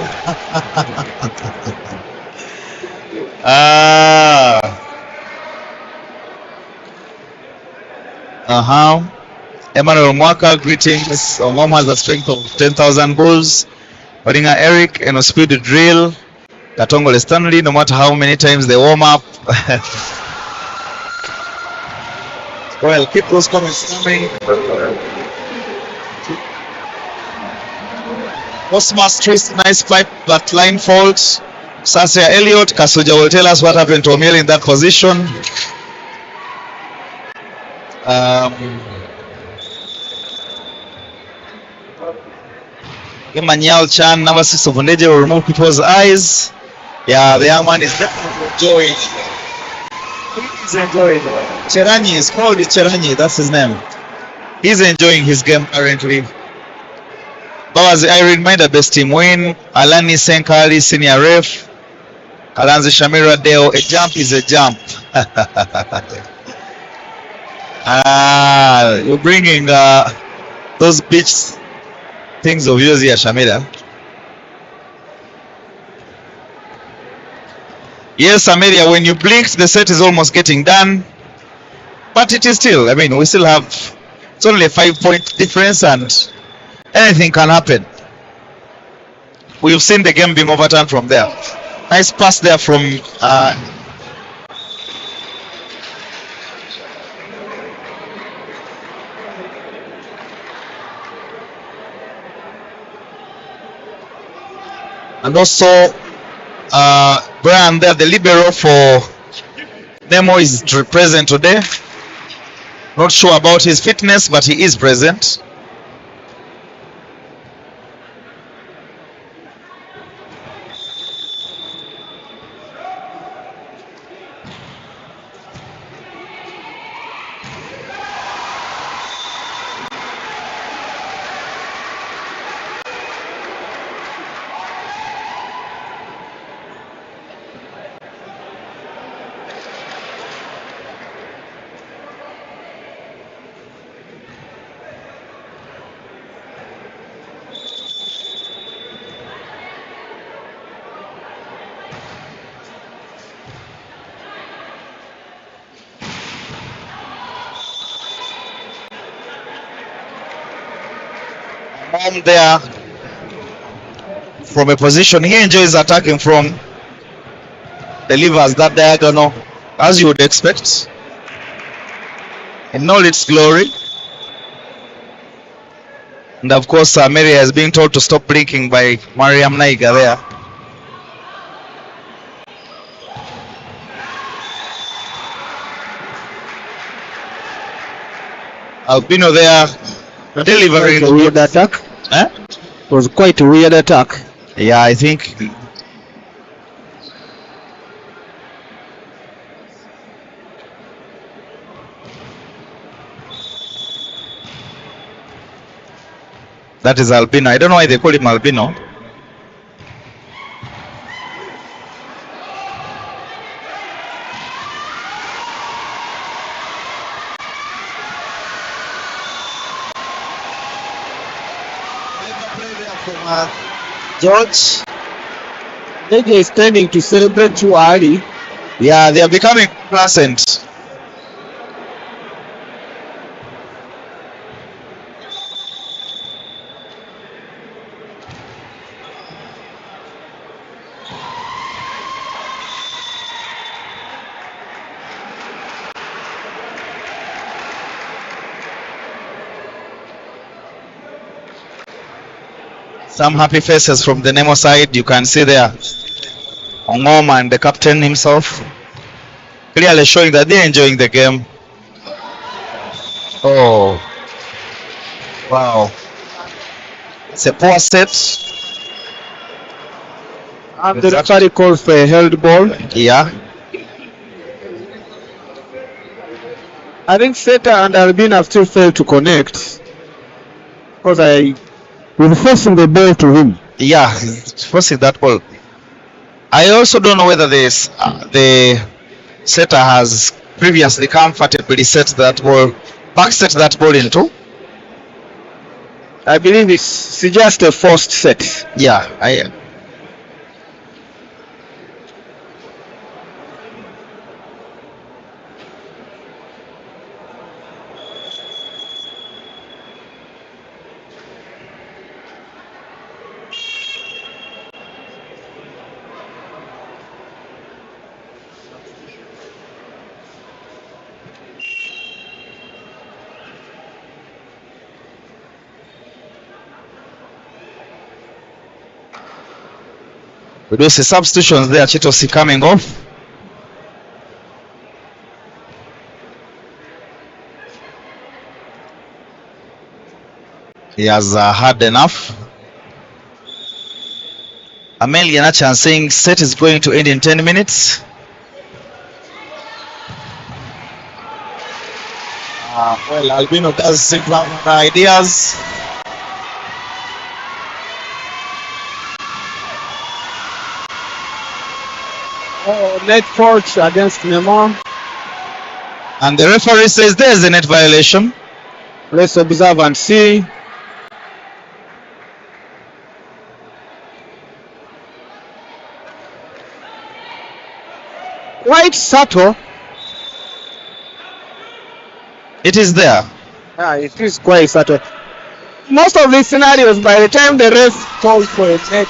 Emmanuel Mwaka, greetings. Mom has a strength of 10,000 bulls. Odinga Eric, and a speed drill. Katongole Stanley, no matter how many times they warm up. Well, keep those comments coming. Cosmas Trace, nice pipe, but line fault. Sasha Elliott, Kasuja will tell us what happened to O'Meal in that position. Emmanuel Chan, Navasis of Ndejje will remove people's eyes. Yeah, the young man is definitely enjoying. He's enjoying. Cheranyi is called Cheranyi, that's his name. He's enjoying his game currently. Bawazi Irene Minda, best team win. Alani Senkali, senior ref. Kalanzi Shamira Deo, a jump is a jump. You're bringing those beach things of yours here, Shamira. Yes, Amelia, when you blinked, the set is almost getting done. But it is still, I mean, we still have, it's only a 5-point difference and anything can happen. We've seen the game being overturned from there. Nice pass there from and also Brian there, the libero for Nemo, is present today. Not sure about his fitness, but he is present. There from a position he enjoys attacking from, delivers that diagonal as you would expect in all its glory. And of course Mary has been told to stop blinking by Mariam Naiga there. Albino there delivering a weird attack. It was quite a weird attack. Yeah, I think that is Albino. I don't know why they call him Albino. George, Ndejje is tending to celebrate too early. Yeah, they are becoming pleasant. Some happy faces from the Nemo side, you can see there. Ongom and the captain himself clearly showing that they're enjoying the game. Oh, wow. It's a poor set. And the referee calls for a held ball. Yeah. I think Seta and Albin have still failed to connect. Because I was forcing the ball to him. Yeah, forcing that ball. I also don't know whether this the setter has previously comfortably set that ball, back set that ball into. I believe it's just a first set. Yeah, I. We do see substitutions there. Chitosi coming off. He has had enough. Amelia Nachan saying set is going to end in 10 minutes. Well, Albino does seem to have ideas. Net fault against Nemo. And the referee says there's a net violation. Let's observe and see. Quite subtle. It is there. Yeah, it is quite subtle. Most of these scenarios, by the time the ref calls for a net,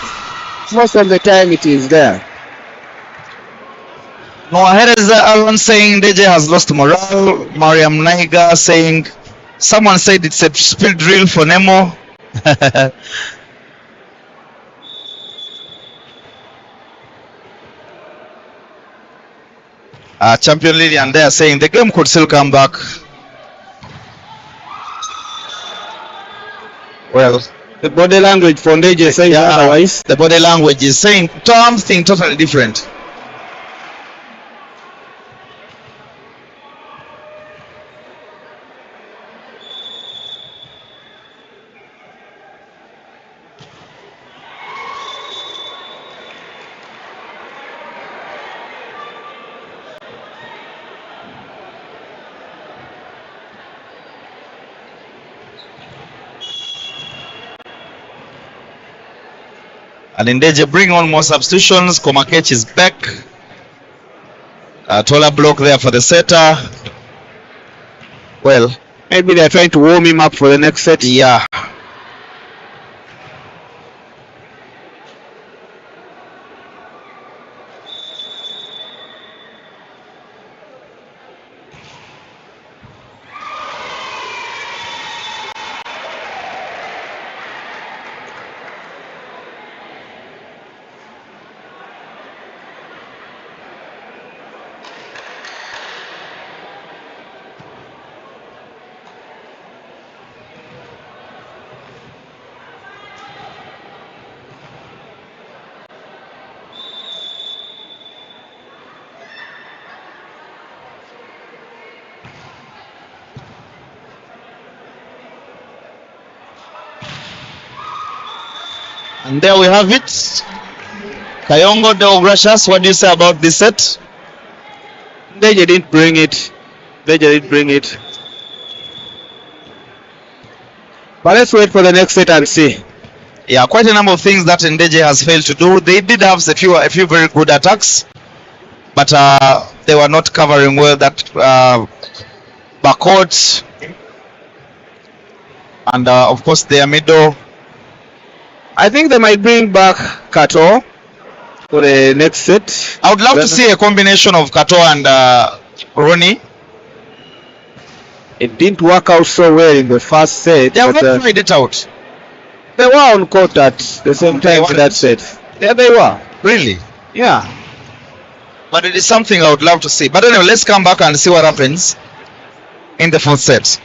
most of the time it is there. No, here is Aaron saying Ndejje has lost morale. Mariam Naiga saying someone said it's a speed drill for Nemo. Champion Lillian there saying the game could still come back. Well, The body language for Ndejje says otherwise. the body language is saying something totally different. And Ndejje bring on more substitutions. Komakech is back. Taller block there for the setter. Well, Maybe they're trying to warm him up for the next set. yeah. And there we have it. Kayongo Deogratias, what do you say about this set? Ndejje didn't bring it. Ndejje didn't bring it. But let's wait for the next set and see. Yeah, quite a number of things that Ndejje has failed to do. They did have a few very good attacks, but they were not covering well that backcourt. And of course their middle. I think they might bring back Kato for the next set. I would love to see a combination of Kato and Ronnie. It didn't work out so well in the first set. They have but, not tried it out. they were on court at the same time in that set. Yeah, they were. Really? Yeah. But it is something I would love to see. But anyway, let's come back and see what happens in the fourth set.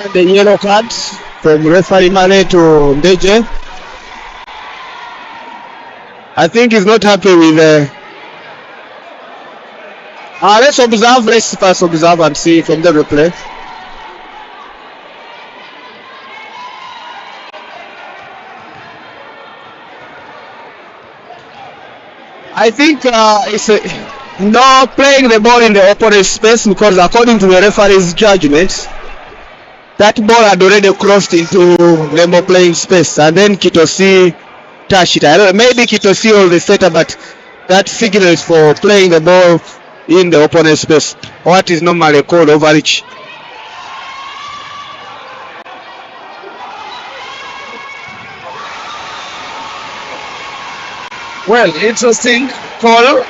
And the yellow card from referee Mane to Ndejje. I think he's not happy with the. Let's observe. Let's first observe and see from the replay. I think it's not playing the ball in the opponent's space because according to the referee's judgment, that ball had already crossed into Nemo playing space, and then Kitosi touched it. I don't know, maybe Kitosi or the setter, but that signal is for playing the ball in the opponent's space, what is normally called overreach. Well, interesting call.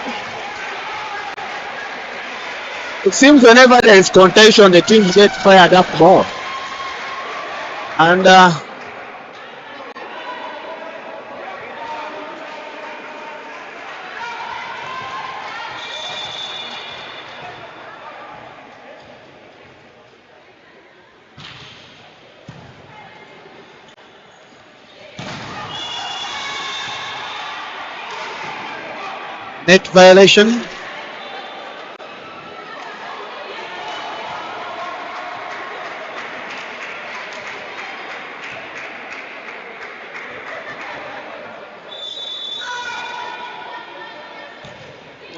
It seems whenever there is contention, the teams get fired up more. And net violation.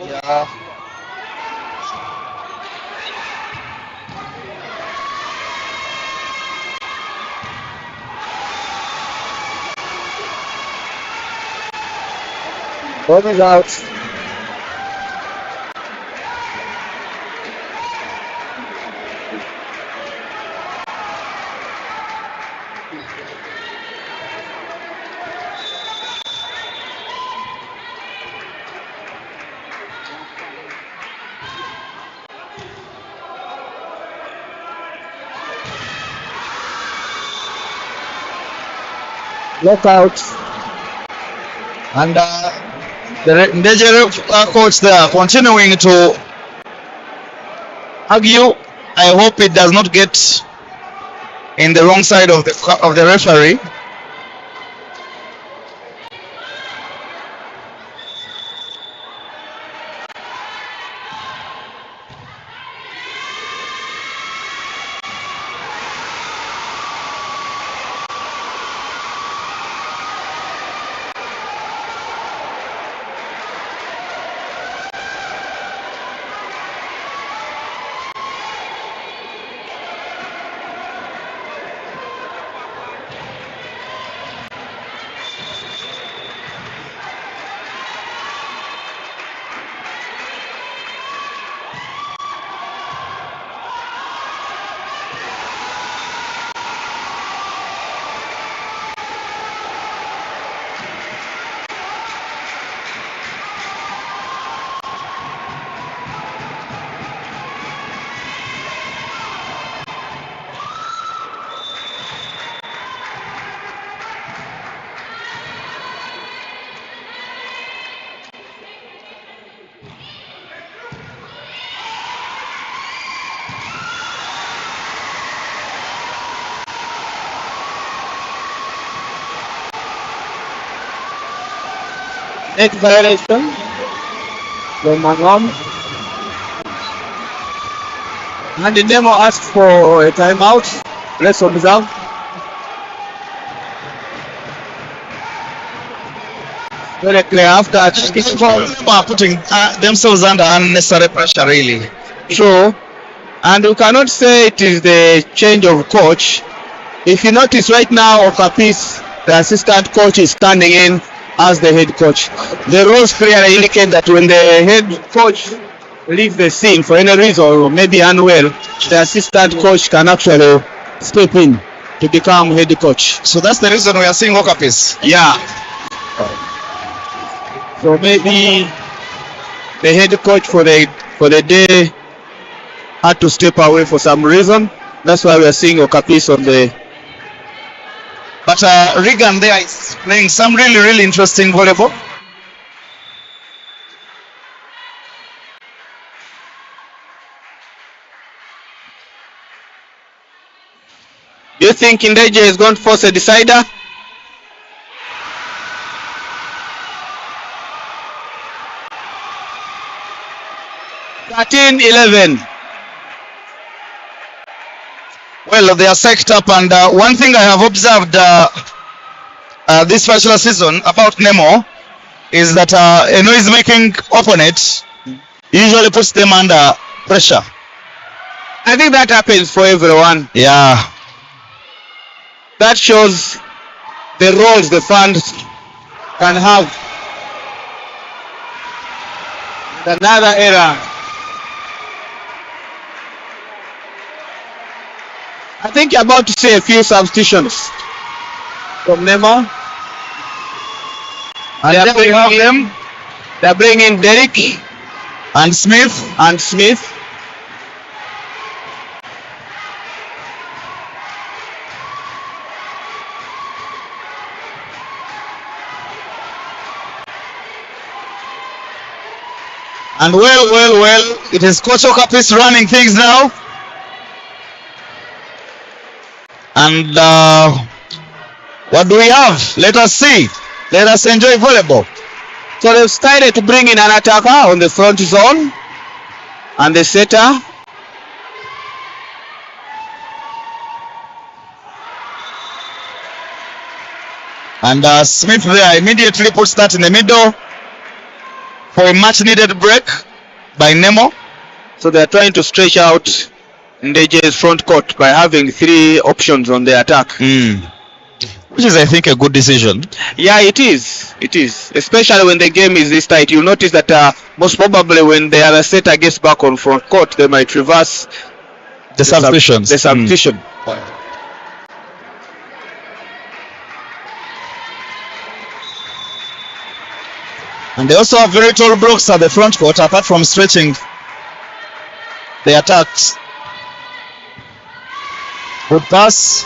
Yeah. Ball is out. Lockout. And the Ndejje coach there continuing to argue. I hope it does not get in the wrong side of the referee. Net violation from Mangam. And the Nemo asked for a timeout. Let's observe. Very clear after putting themselves under unnecessary pressure, really. True. And we cannot say it is the change of coach. If you notice right now, Okapis, the assistant coach, is standing in as the head coach. The rules clearly indicate that when the head coach leaves the scene for any reason or maybe unwell, the assistant coach can actually step in to become head coach. So that's the reason we are seeing Okapis. Yeah. So maybe the head coach for the day had to step away for some reason. That's why we are seeing Okapis on the. But Regan there is playing some really interesting volleyball. you think Ndejje is going to force a decider? (13-11). Well, they are psyched up, and one thing I have observed this particular season about Nemo is that a noise-making opponent usually puts them under pressure. I think that happens for everyone. Yeah. That shows the roles the fans can have. And another error. I think you're about to see a few substitutions from Nemo. And then we have them. They're bringing Derek And Smith. and Smith. And well, it is Coach Okapis running things now. And what do we have? Let us see. Let us enjoy volleyball. So they've started to bring in an attacker on the front zone and the setter. And Smith there immediately puts that in the middle for a much needed break by Nemo. So they're trying to stretch out Ndejje's front court by having 3 options on the attack. Which is, I think, a good decision. Yeah, it is. It is. Especially when the game is this tight. You'll notice that most probably when the other setter gets back on front court, they might reverse The substitutions. the substitution. And they also have very tall blocks at the front court, apart from stretching the attacks. Good pass.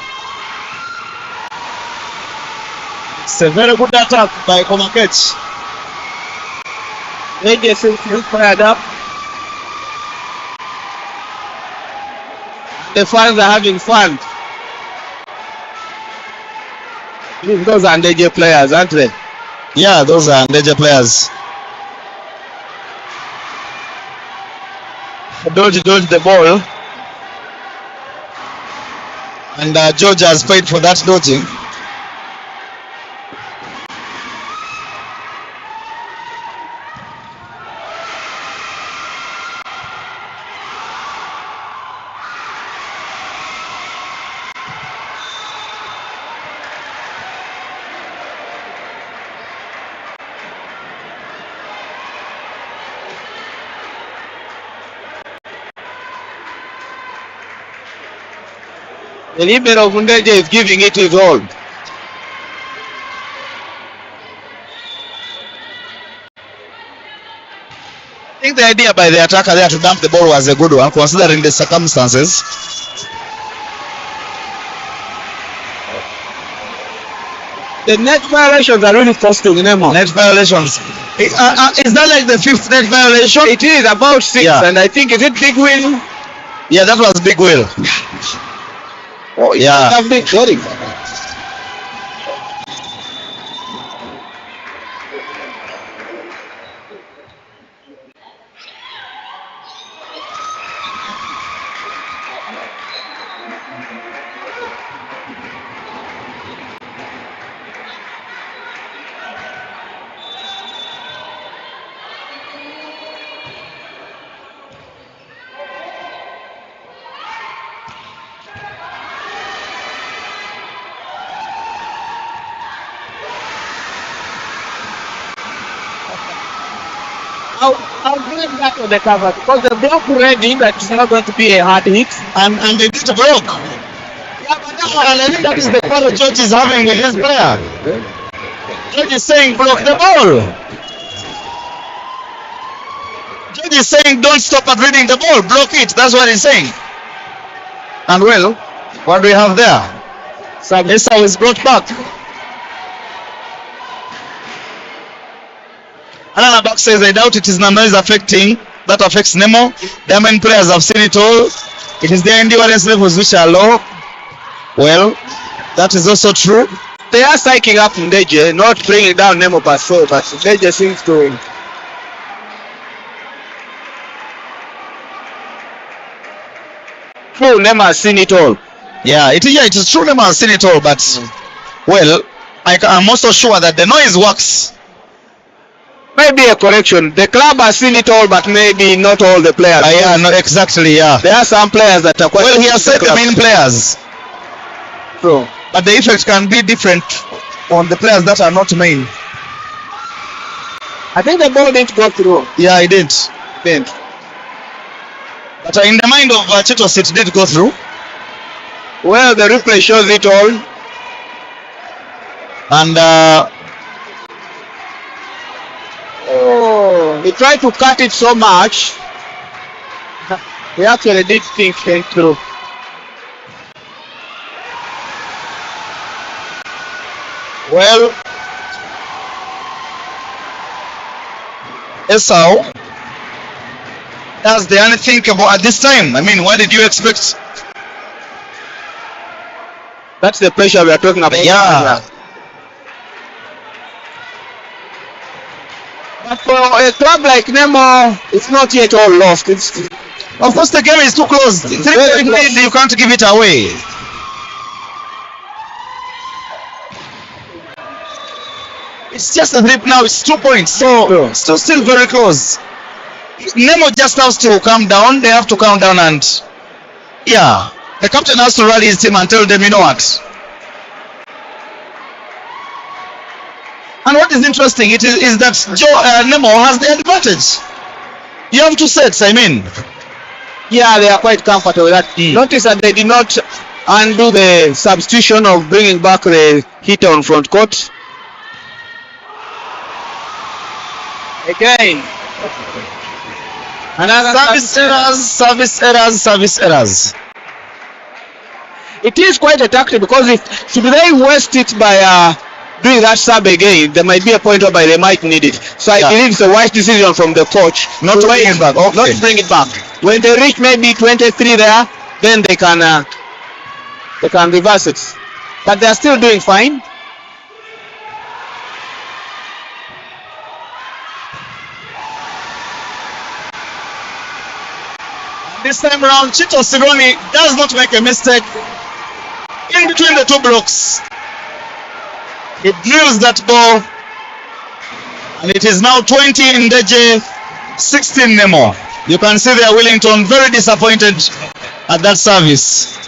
It's a very good attack by Komakech. Ndejje seems fired up. The fans are having fun. Those are Ndejje players, aren't they? Yeah, those are Ndejje players. Dodge the ball. And George has paid for that dodging. The leader of Ndejje is giving it his all. I think the idea by the attacker there to dump the ball was a good one, considering the circumstances. The net violations are really costing Nemo. Net violations. Is that like the 5th net violation? It is about 6, Yeah. and I think is it Big Will? Yeah, that was Big Will. Oh yeah. Big sorry. I'll bring that on the cover because the block ready that is not going to be a hard hit. And they did block. Yeah, but And I think that is the quarrel George is having with his player. George is saying block the ball. George is saying don't stop at reading the ball, block it. That's what he's saying. And well, what do we have there? Esau is brought back. Alana Back says, I doubt it is noise affecting. That affects Nemo. Their main players have seen it all. It is their endurance levels which are low. Well, that is also true. They are psyching up Ndejje, not bringing down Nemo per se, but Ndejje seems to. True, Nemo has seen it all. Yeah, it is true. Nemo has seen it all, but well, I'm also sure that the noise works. Maybe a correction. The club has seen it all, but maybe not all the players. Yeah, no, exactly. Yeah. There are some players that are quite. Well, he has said the main players. True. But the effect can be different on the players that are not main. I think the ball didn't go through. Yeah, it did. Didn't. But in the mind of Chitos, it did go through. Well, the replay shows it all. And he tried to cut it so much. He actually did think it through. well, Esau, that's the unthinkable at this time. I mean, what did you expect? That's the pressure we are talking about. Yeah. But for a club like Nemo, it's not yet all lost. Of course, the game is too close. You can't give it away. It's just a trip now. It's 2 points, so still very close. Nemo just has to calm down. They have to calm down, and yeah, the captain has to rally his team and tell them, you know what. And what is interesting is that Nemo has the advantage. You have 2 sets, I mean. Yeah, they are quite comfortable with that. Notice that they did not undo the substitution of bringing back the hitter on front court. Again. Another Service errors. It is quite a tactic, because if should they waste it by doing that sub again, there might be a point whereby they might need it. So I believe it's a wise decision from the coach Not to bring it back. Okay. not to bring it back. When they reach maybe 23 there, then they can reverse it. But they are still doing fine. This time around, Chito Sironi does not make a mistake in between the 2 blocks. He drills that ball, and it is now 20 Ndejje, 16 Nemo. You can see there Wellington very disappointed at that service.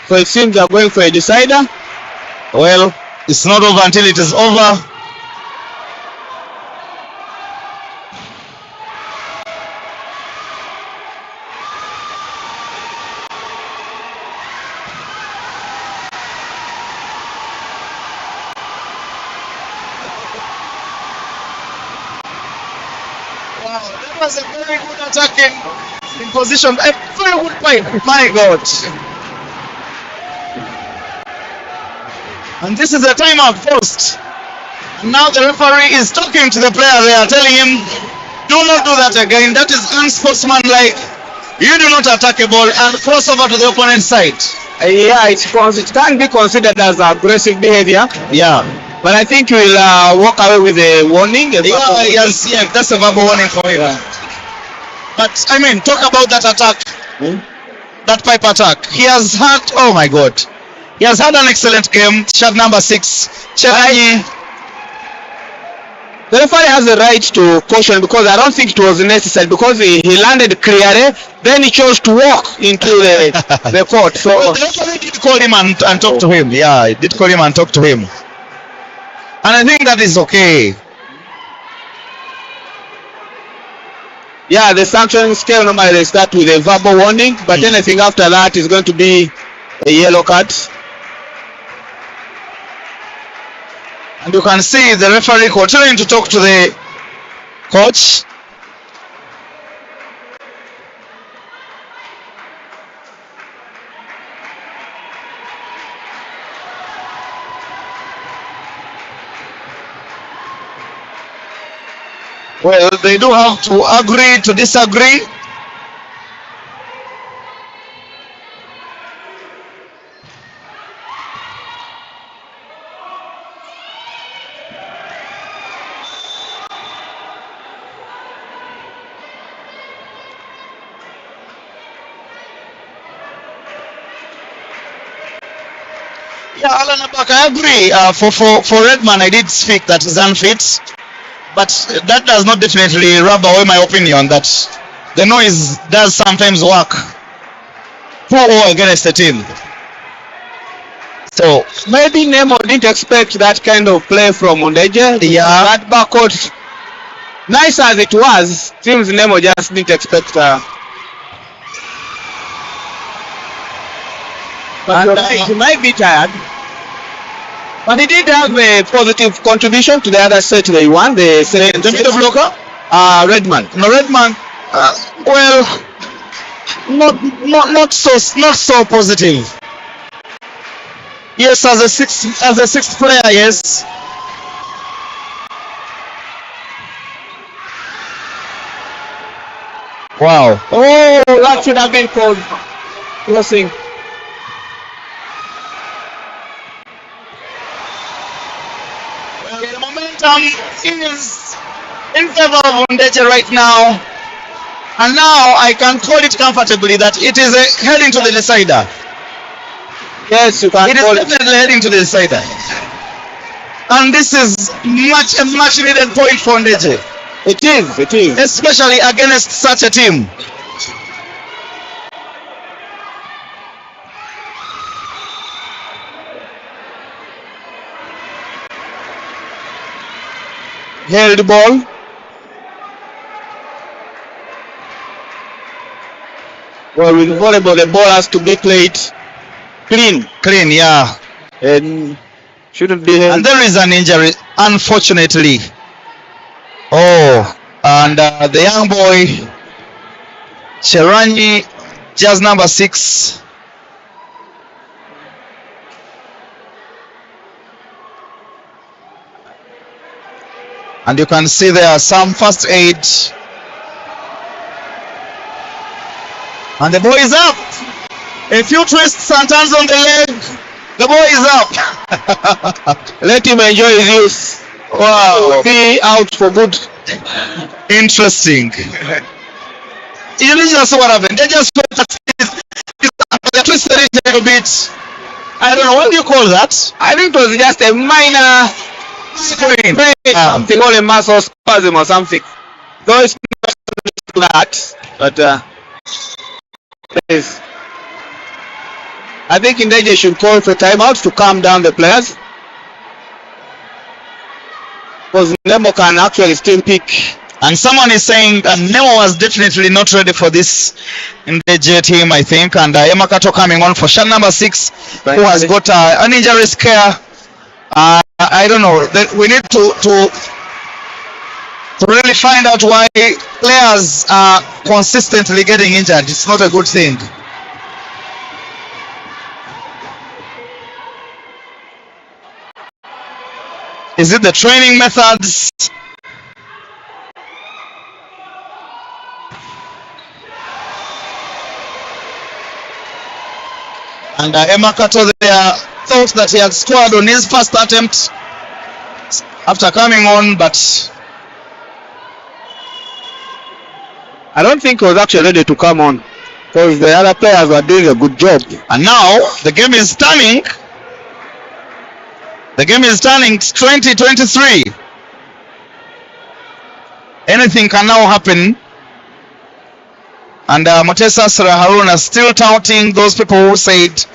So it seems they are going for a decider. Well, it's not over until it is over. That was a very good attacking in position. A very good pipe. My God. And this is the timeout first. And now the referee is talking to the player there, telling him, do not do that again. That is unsportsmanlike. You do not attack a ball and cross over to the opponent's side. Yeah, it can be considered as aggressive behavior. Yeah. But I think we'll walk away with a warning. Yes, that's a verbal warning for him. But I mean, talk about that attack, that pipe attack. He has had, oh my God, he has had an excellent game. Shot number 6, Cheranyi. The referee has the right to caution, because I don't think it was necessary, because he landed clearly, then he chose to walk into the court. So well, the referee did call him and talk to him. Yeah, he did call him and talk to him. And I think that is okay. Yeah, the sanction scale normally they start with a verbal warning, but anything after that is going to be a yellow card. And you can see the referee continuing to talk to the coach. Well, they do have to agree to disagree. Yeah, Alan Abak, I agree. For Redman, I did speak that is unfit, but that does not definitely rub away my opinion that the noise does sometimes work for or against the team. So Maybe Nemo didn't expect that kind of play from Ndejje. Yeah. That backcourt, nice as it was, seems Nemo just didn't expect. But And, he might be tired. But he did have a positive contribution to the other set they won. The second the middle blocker, Redman. no Redman. Well, not so positive. Yes, as a sixth player, yes. Wow. Oh, that should have been called crossing. Well, the momentum is in favor of Ndejje right now, and now I can call it comfortably that it is heading to the decider. Yes, you can It is call it. definitely heading to the decider, and this is a much needed point for Ndejje, It is. especially against such a team. Held ball. Well, with volleyball, the ball has to be played clean Clean, yeah. and shouldn't be held. And there is an injury, unfortunately. Oh, and the young boy, Cherani, just number 6. And you can see there some first aid. And the boy is up. A few twists and turns on the leg. The boy is up. Let him enjoy his youth. Wow. Be out for good. Interesting. You just saw what happened. They just twisted it a little bit. I don't know, what do you call that? I think it was just a minor Sprain. something, or a muscle spasm or something. Though it's not that, but yes. I think Ndejje should call for timeout to calm down the players, because Nemo can actually still pick. And someone is saying that Nemo was definitely not ready for this Ndejje team, I think. And Emakato coming on for shot number 6, who has got an injury scare. I don't know. We need to really find out why players are consistently getting injured. It's not a good thing. Is it the training methods? And Emakato there thought that he had scored on his first attempt after coming on, but I don't think he was actually ready to come on, because the other players were doing a good job. and now the game is turning. The game is turning 20-23. Anything can now happen. And Motesa Haruna still touting those people who said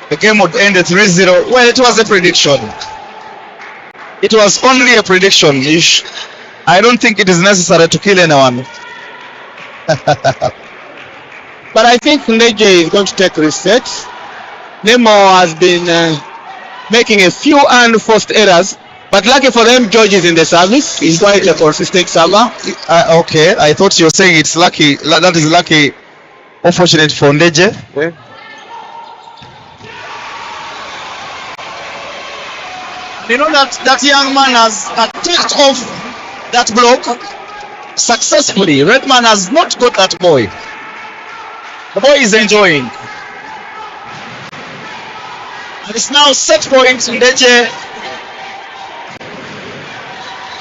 the game would end at 3-0. Well, it was a prediction. It was only a prediction. I don't think it is necessary to kill anyone. But I think Ndejje is going to take reset. Nemo has been making a few unforced errors, but lucky for them, George is in the service. He's quite a consistent server. Okay, I thought you were saying it's lucky. That is lucky. Unfortunate for Ndejje. Yeah. You know that young man has touched off that block successfully. Redman has not got that boy. The boy is enjoying. And it's now set point Ndejje.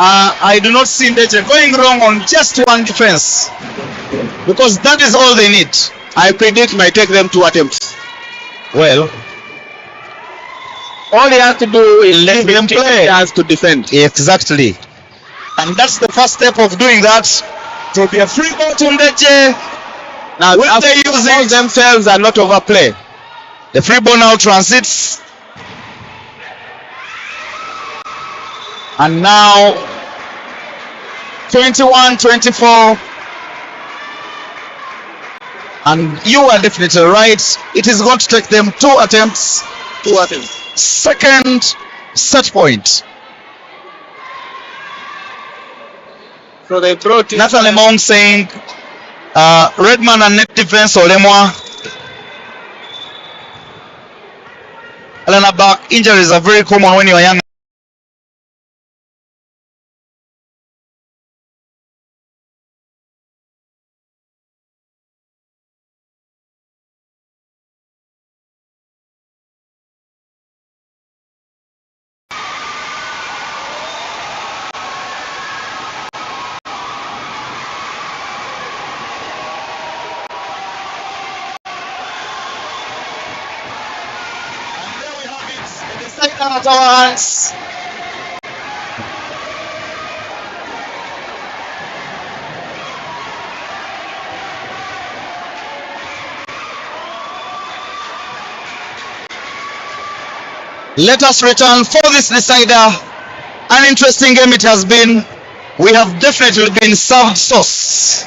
I do not see Ndejje going wrong on just one defense, because that is all they need. I predict might take them 2 attempts. Well, All he has to do is Let give them him play. a chance to defend. Exactly. And that's the first step of doing that. To be a free ball to Ndejje. Now, Will they use all it? themselves are not overplay. The free ball now transits. And now 21-24. And you are definitely right. It is going to take them 2 attempts. 2 attempts. Second set point. So they brought in Nathan Lemong saying Redman and net defense Olemwa. Elena back injuries are very common when you are young. Out our hands. Let us return for this decider. An interesting game it has been. We have definitely been served sauce.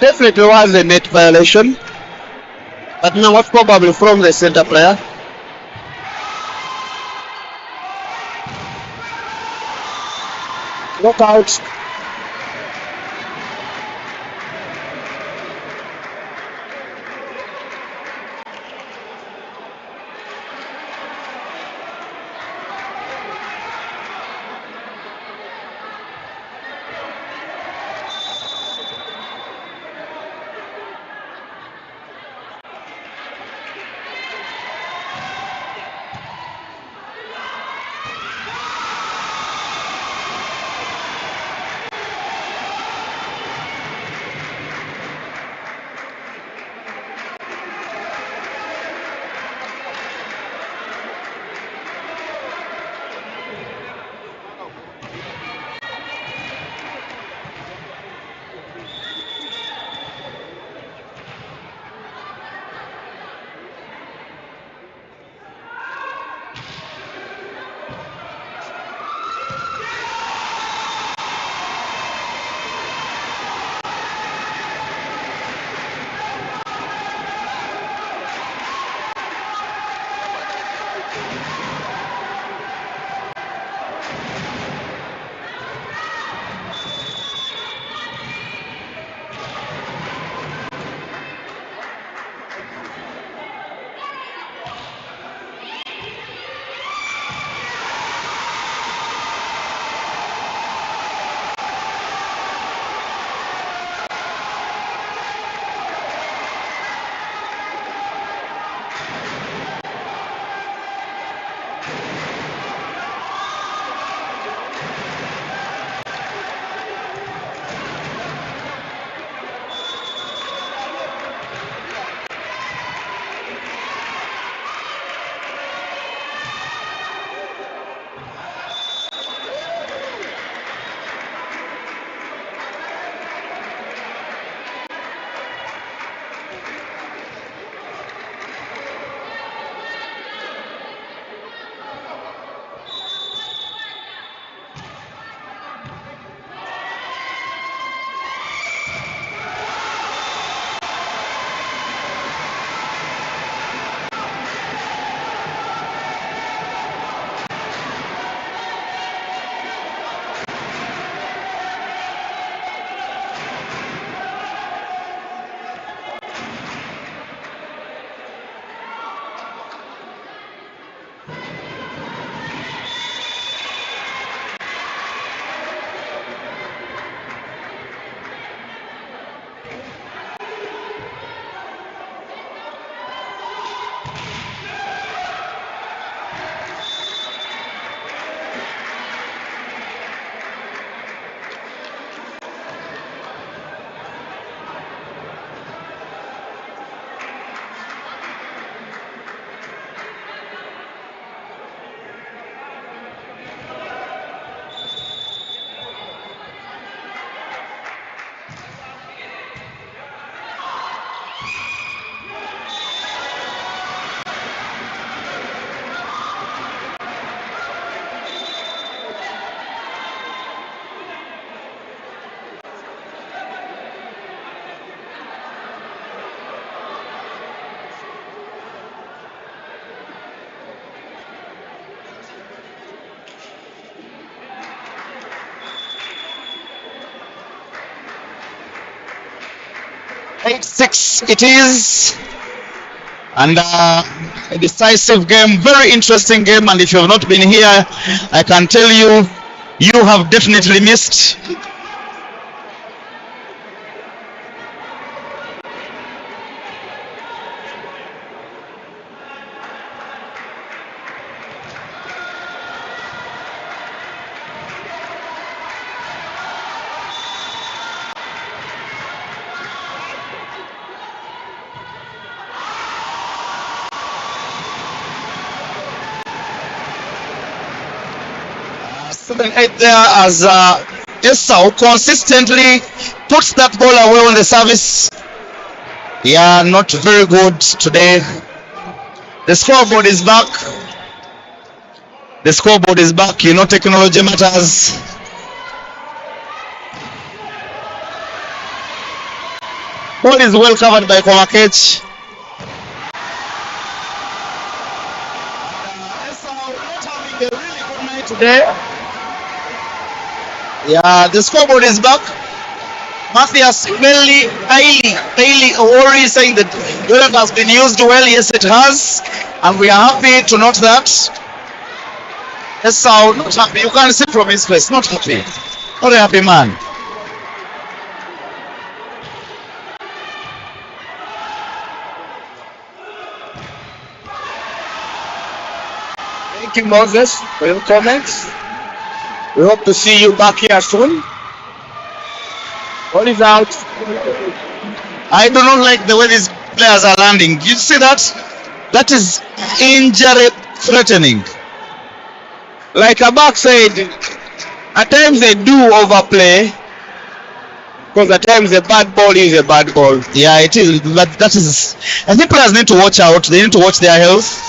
definitely was a net violation, but now most probably from the center player. Knockout. Eight six it is, and a decisive game, very interesting game. And if you have not been here, I can tell you, you have definitely missed. Seven eight there as Esau consistently puts that ball away on the service. Yeah, not very good today. The scoreboard is back. The scoreboard is back. You know, technology matters. Ball is well covered by Komakech. Not having a really good night today. Yeah, the scoreboard is back. Matthias highly worried, saying that Europe has been used well. Yes, it has, and we are happy to note that. Esau not happy. You can see from his face, not happy. Not a happy man. Thank you, Moses, for your comments. We hope to see you back here soon. Ball is out. I do not like the way these players are landing. You see that? That is injury threatening. Like Abak said, at times they do overplay, because at times a bad ball is a bad ball. Yeah, it is. But that is. I think players need to watch out. They need to watch their health.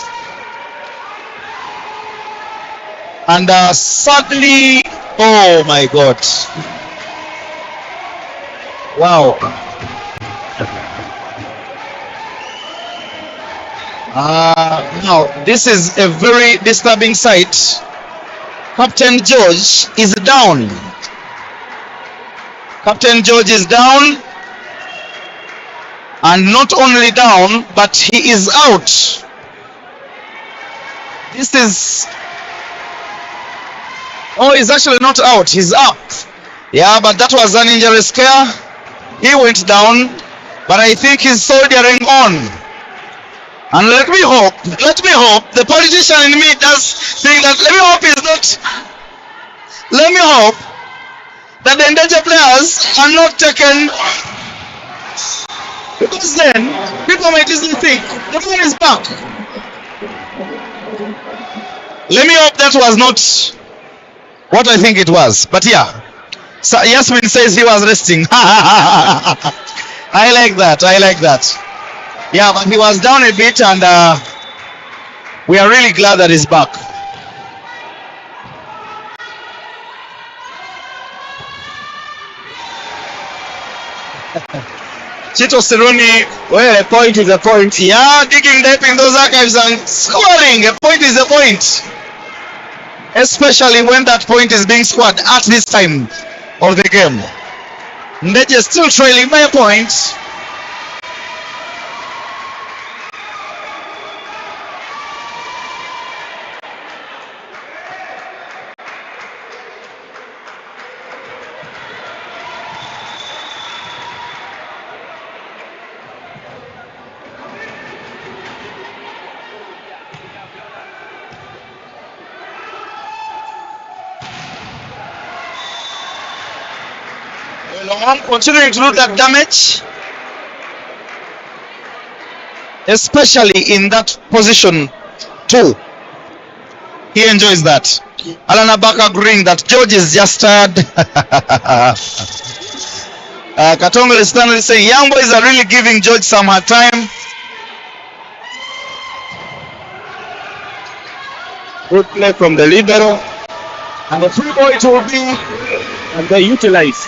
And sadly, oh my God. Wow. Now, this is a very disturbing sight. Captain George is down. Captain George is down. And not only down, but he is out. This is... Oh, he's actually not out. He's up. Yeah, but that was an injury scare. He went down, but I think he's soldiering on. And let me hope, the politician in me does think that, let me hope that the Ndejje players are not taken, because then people might easily think the man is back. Let me hope that was not what I think it was. But yeah, so Yasmin says he was resting. I like that. Yeah, but he was down a bit, and we are really glad that he's back. Chito Seruni, Well, a point is a point. yeah, digging deep in those archives and scoring. A point is a point. Especially when that point is being scored at this time of the game. Ndejje still trailing by a point. Continuing to do that damage, especially in that position too. He enjoys that. Alan Abak agreeing that George is just tired. Katongo is standing saying young boys are really giving George some hard time. Good play from the libero. And the free ball it will be, And they utilize.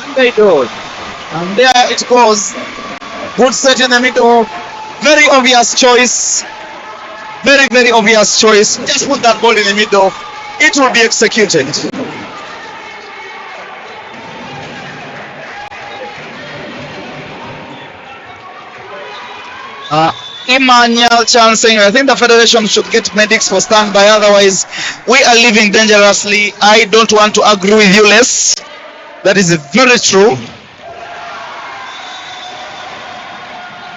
And they do. and there it goes. Good set in the middle. Very obvious choice. Very obvious choice. Just put that ball in the middle. It will be executed. Emmanuel Chan saying, I think the federation should get medics for standby, otherwise we are living dangerously. I don't want to agree with you, Les. That is very true.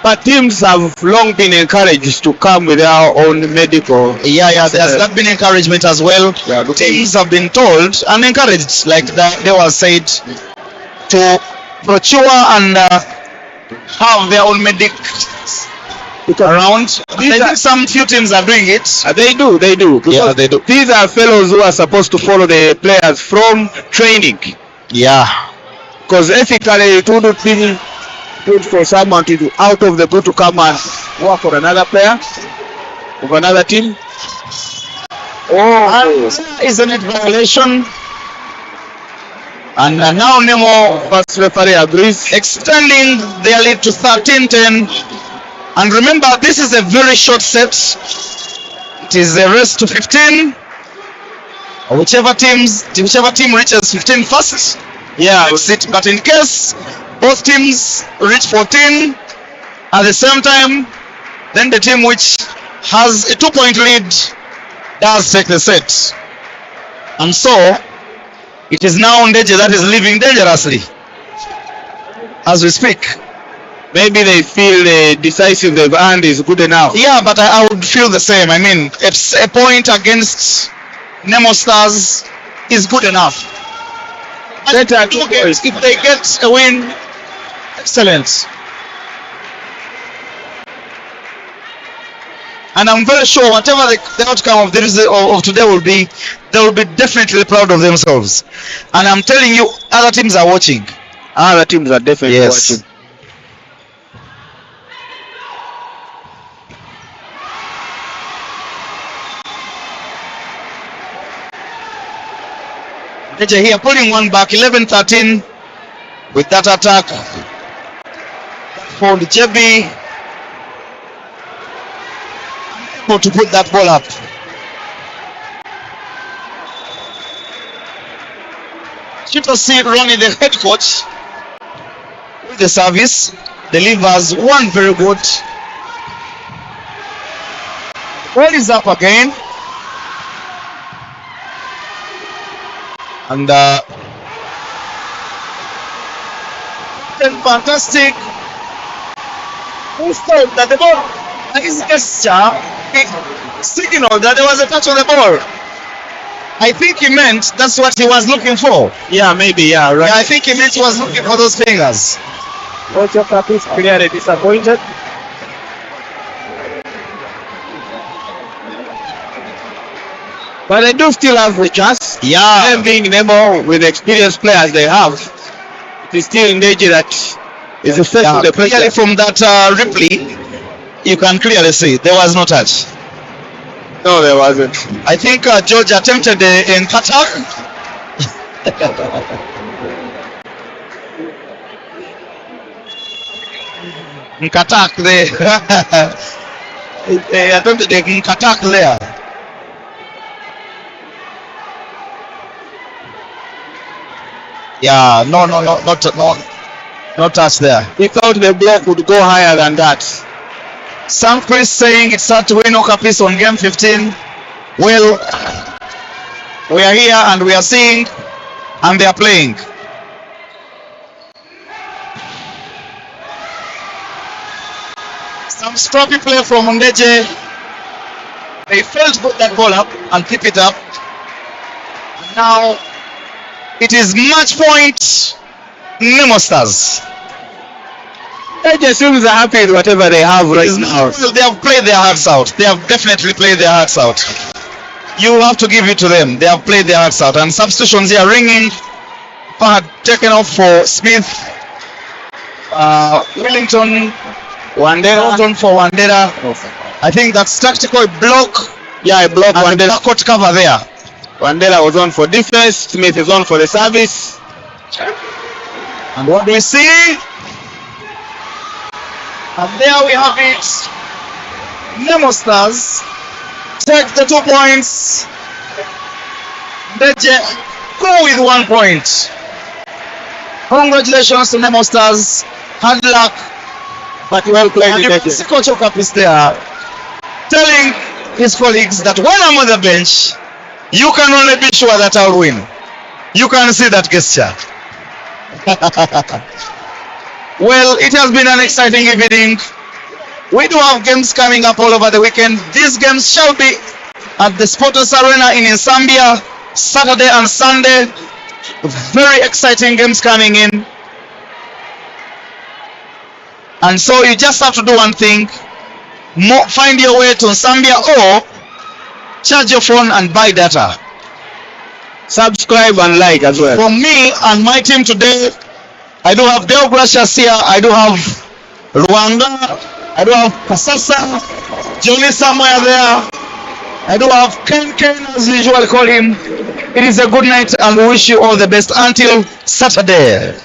But teams have long been encouraged to come with their own medical. Yeah, there's that been encouragement as well. Yeah, Teams have been told and encouraged, like they were said, to procure and have their own medic around. I think some few teams are doing it. They do. Yeah, they do. These are fellows who are supposed to follow the players from training. Yeah. Because ethically it wouldn't be good for someone to do out of the blue to come and work for another player of another team. And isn't it violation? And now Nemo First referee agrees. extending their lead to 13-10. And remember, this is a very short set. It is a race to 15. Whichever team reaches 15 first, that's it. But in case both teams reach 14 at the same time, then the team which has a 2-point lead does take the set. And so it is now Ndejje that is leaving dangerously as we speak. Maybe they feel the decisive they've earned is good enough. Yeah, but I would feel the same. I mean, it's a point against Nemo Stars is good enough. And if they get a win, excellent. And I'm very sure whatever the outcome of today will be, they will be definitely proud of themselves. And I'm telling you, other teams are watching. Other teams are definitely watching. Ndejje here pulling one back, 11-13 with that attack for the JB. Able to put that ball up. Chitosi Ronnie, the head coach, with the service, delivers one very good. Ball is up again. And fantastic. Who thought that the ball is gesture signal that there was a touch on the ball? I think he meant that's what he was looking for. Yeah, maybe, yeah, right. Yeah, I think he meant he was looking for those fingers. Coach of is clearly disappointed. But they do still have the chance. Yeah. Them being Nemo with the experienced players they have, it is still Ndejje that is the first of the pressure. Clearly from that replay, you can clearly see there was no touch. No, there wasn't. I think George attempted in attack. Nkatak there. They attempted the Nkatak there. Yeah, no touch there. He thought the block would go higher than that. Sam Chris saying it's hard to win Okapis on game 15. Well, we are here and we are seeing and they are playing. Some scrappy play from Ndejje. They failed to put that ball up and keep it up. Now it is match point Nemo Stars. Ndejje seems happy with whatever they have right now. They have played their hearts out. They have definitely played their hearts out. You have to give it to them. They have played their hearts out. And substitutions here ringing. Had taken off for Smith. Wellington. Wandera. For Wandera. I think that's tactical block. Yeah, I blocked And the court cover there. Wandera was on for defense. Smith is on for the service. And what do we see? And there we have it. Nemo Stars take the 2 points. Ndejje go with 1 point. Congratulations to Nemo Stars. Hard luck. But well played. And you see Coach Okap is there telling his colleagues that when I'm on the bench, you can only be sure that I'll win. You can see that gesture. Well, it has been an exciting evening. We do have games coming up all over the weekend. These games shall be at the Sports Arena in Zambia, Saturday and Sunday. Very exciting games coming in. And so you just have to do one thing. Find your way to Zambia or charge your phone and buy data. Subscribe and like as well. From me and my team today, I do have Deo Gracias here, I do have Rwanda, I do have Kasasa, Johnny somewhere there, I do have Ken as usual call him. It is a good night and we wish you all the best until Saturday.